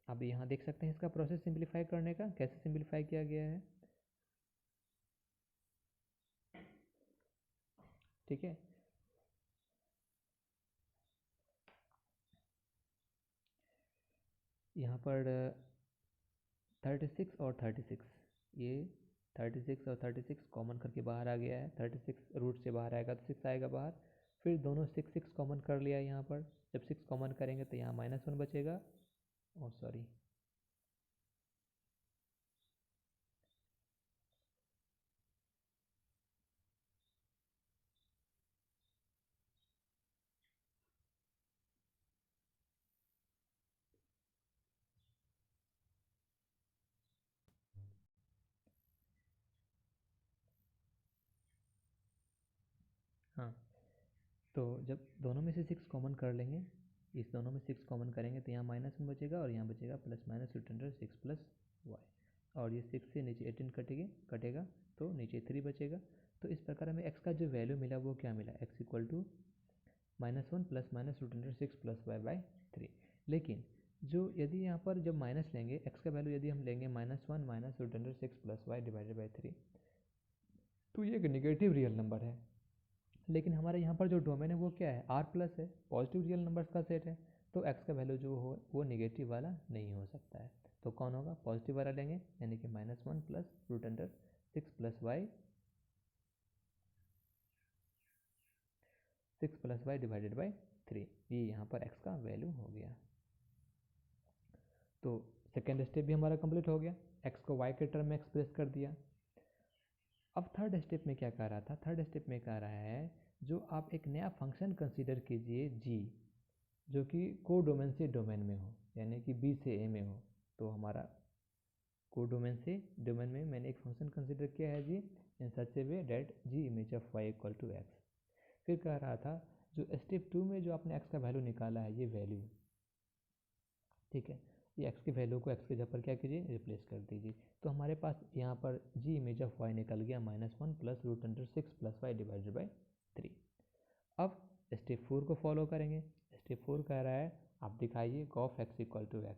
अब यहाँ देख सकते हैं इसका प्रोसेस सिंप्लीफाई करने का, कैसे सिंप्लीफाई किया गया है। ठीक है, यहाँ पर 36 और 36, ये 36 और 36 कॉमन करके बाहर आ गया है। 36 रूट से बाहर आएगा तो 6 आएगा बाहर, फिर दोनों 6 कॉमन कर लिया है यहाँ पर। जब 6 कॉमन करेंगे तो यहाँ -1 बचेगा, और सॉरी हाँ, तो जब दोनों में से 6 कॉमन कर लेंगे, इस दोनों में 6 कॉमन करेंगे तो यहाँ -1 बचेगा और यहाँ बचेगा ±√6 + y, और ये 6 से नीचे 18 कटेगा तो नीचे 3 बचेगा। तो इस प्रकार हमें x का जो वैल्यू मिला वो क्या मिला, x = -1 + -√6 + y/3। लेकिन जो यदि यहाँ पर जब माइनस लेंगे, x का वैल्यू यदि हम लेंगे -1 -√6 + y / 3, तो ये एक निगेटिव रियल नंबर है। लेकिन हमारे यहाँ पर जो डोमेन है वो क्या है, r+ है, पॉजिटिव रियल नंबर्स का सेट है। तो x का वैल्यू जो हो वो निगेटिव वाला नहीं हो सकता है, तो कौन होगा, पॉजिटिव वाला लेंगे, यानी कि -1 +√6 + y 6 + y / 3, ये यहाँ पर x का वैल्यू हो गया। तो सेकेंड स्टेप भी हमारा कंप्लीट हो गया, x को y के टर्म में एक्सप्रेस कर दिया। अब थर्ड स्टेप में क्या कह रहा था, थर्ड स्टेप में कह रहा है जो आप एक नया फंक्शन कंसीडर कीजिए g, जो कि को डोमेन से डोमेन में हो, यानी कि b से a में हो। तो हमारा को डोमेन से डोमेन में मैंने एक फंक्शन कंसीडर किया है g, in such a way that g image of y = x। फिर कह रहा था जो स्टेप 2 में जो आपने x का वैल्यू निकाला है, ये वैल्यू, ठीक है, ये x की वैल्यू को x के जगह पर क्या कीजिए, रिप्लेस कर दीजिए। तो हमारे पास यहाँ पर g इमेज ऑफ y निकल गया -1 +√6 + y / 3। अब स्टेप 4 को फॉलो करेंगे। स्टेप 4 कह रहा है आप दिखाइए गॉफ x = x।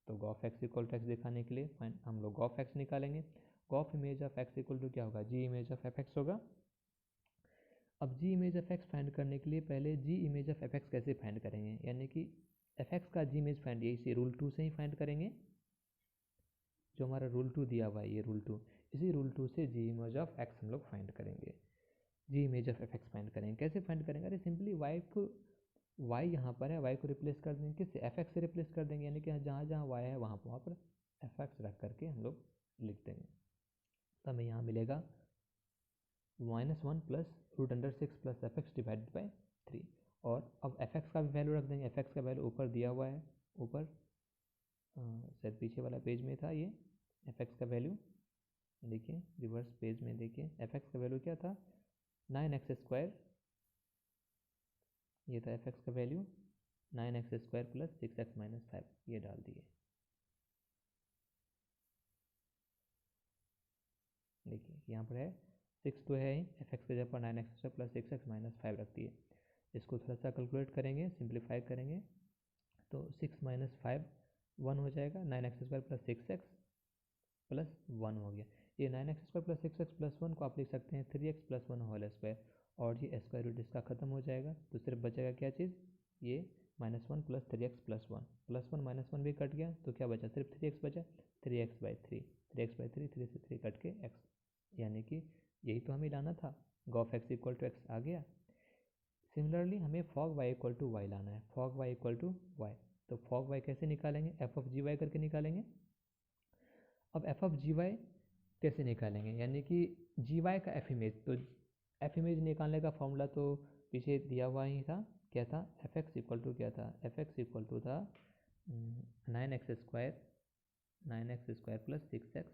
तो गॉफ x = x दिखाने के लिए हम लोग गॉफ x निकालेंगे। गॉफ इमेज ऑफ x = क्या होगा, g इमेज ऑफ fx होगा। अब g image of x find करने के लिए पहले g इमेज ऑफ fx कैसे फाइंड करेंगे, यानी कि fx का g इमेज फाइंड, ये इसी रूल 2 से ही फाइंड करेंगे। जो हमारा रूल 2 दिया हुआ है, ये रूल 2, इसी रूल 2 से g इमेज ऑफ x हम लोग फाइंड करेंगे। g image of fx find करेंगे, कैसे फाइंड करेंगे, अरे सिंपली y को, y यहाँ पर है, y को रिप्लेस कर देंगे, किससे, fx से रिप्लेस कर देंगे, यानी कि जहाँ जहाँ y है वहाँ पर fx रख करके हम लोग लिख देंगे। तो हमें यहाँ मिलेगा -1 +√6 + fx / 3। और अब fx का भी वैल्यू रख देंगे, fx का वैल्यू ऊपर दिया हुआ है, ऊपर शायद पीछे वाला पेज में था ये fx का वैल्यू, देखिए रिवर्स पेज में देखिए fx का वैल्यू क्या था, 9x², ये था fx का वैल्यू 9x² + 6x - 5, ये डाल दिए। देखिए यहाँ पर है 6 तो है ही, fx के जगह पर 9x² + 6x - 5 रख दिए। इसको थोड़ा सा कैलकुलेट करेंगे, सिंप्लीफाई करेंगे, तो 6 - 5 1 हो जाएगा, 9x² + 6x + 1 हो गया। ये 9x² + 6x + 1 को आप लिख सकते हैं 3x + 1 होल स्क्वायर, और ये स्क्वायर रूट इसका खत्म हो जाएगा, तो सिर्फ बचेगा क्या चीज़, ये -1 + 3x + 1 +1 -1 भी कट गया, तो क्या बचा, सिर्फ 3x बचा, 3x/3, 3x/3, 3 से 3 कट के x, यानी कि यही तो हमें लाना था, gof x equal to x आ गया। सिमिलरली हमें fog y equal to y लाना है, fog y equal to y. तो फॉग वाई कैसे निकालेंगे, एफ ऑफ जी वाई करके निकालेंगे। अब एफ ऑफ जी वाई कैसे निकालेंगे, यानी कि जी वाई का एफ इमेज, तो एफ इमेज निकालने का फॉर्मूला तो पीछे दिया हुआ ही था, क्या था, एफ एक्स इक्वल टू क्या था, एफ एक्स इक्वल टू था 9x² 9x² plus 6x,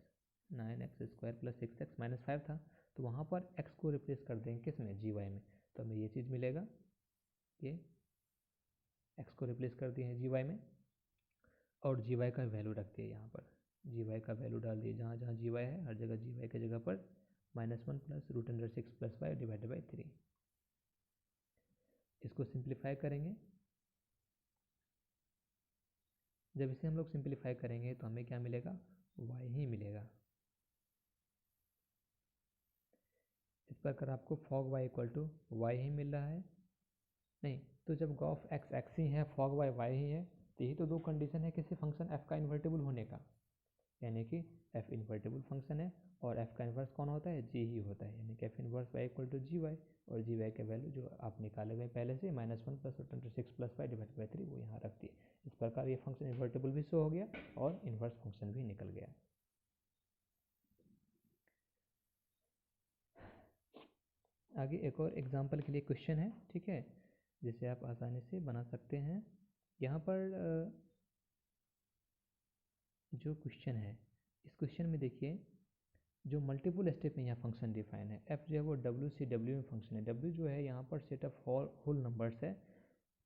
9x² plus 6x minus 5 था। तो वहाँ पर x को रिप्लेस कर देंगे किस में, जी वाई में, तो हमें ये चीज़ मिलेगा, ये x को रिप्लेस कर दिए हैं जी वाई में, और जी वाई का वैल्यू रख दिए यहाँ पर, जी वाई का वैल्यू डाल दिए, जहाँ जहाँ जी वाई है हर जगह जी वाई की जगह पर -1 प्लस √6 प्लस 5 डिवाइडेड बाई 3। इसको सिंप्लीफाई करेंगे, जब इसे हम लोग सिंप्लीफाई करेंगे तो हमें क्या मिलेगा, y ही मिलेगा। इस प्रकार आपको fog y equal to y ही मिल रहा है। नहीं तो जब गॉफ एक्स एक्स ही है, फॉग वाई वाई ही है, तो यही तो दो कंडीशन है किसी फंक्शन f का इन्वर्टेबल होने का, यानी कि f इन्वर्टेबल फंक्शन है और f का इन्वर्स कौन होता है, g ही होता है, यानी कि f inverse y equal to ji Y, और जी वाई के वैल्यू जो आप निकाले गए पहले से -1 प्लस √6 प्लस 5 डिवाइड बाई 3 वो यहाँ रख दिए। इस प्रकार ये फंक्शन इन्वर्टेबल भी शो हो गया और इन्वर्स फंक्शन भी निकल गया। आगे एक और एग्जांपल के लिए क्वेश्चन है, ठीक है, जिसे आप आसानी से बना सकते हैं। यहाँ पर जो क्वेश्चन है, इस क्वेश्चन में देखिए जो मल्टीपल स्टेप में यहाँ फंक्शन डिफाइन है, एफ जो है वो डब्ल्यू सी डब्ल्यू में फंक्शन है, डब्ल्यू जो है यहाँ पर सेट ऑफ होल नंबर्स है।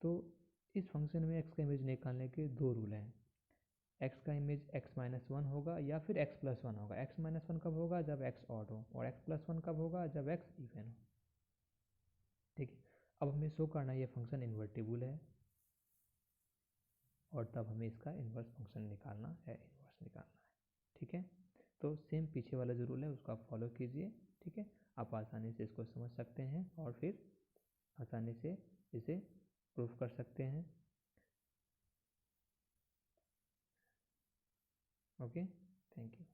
तो इस फंक्शन में एक्स का इमेज निकालने के दो रूल हैं, एक्स का इमेज x-1 होगा या फिर x+1 होगा। x-1 कब होगा, जब x ऑड हो, और x+1 कब होगा, जब x इवन हो, ठीक है। अब हमें शो करना है ये फंक्शन इन्वर्टेबल है, और तब हमें इसका इन्वर्स फंक्शन निकालना है, इन्वर्स निकालना है, ठीक है। तो सेम पीछे वाला जो रूल है उसको आप फॉलो कीजिए, ठीक है। आप आसानी से इसको समझ सकते हैं और फिर आसानी से इसे प्रूफ कर सकते हैं। Okay, thank you.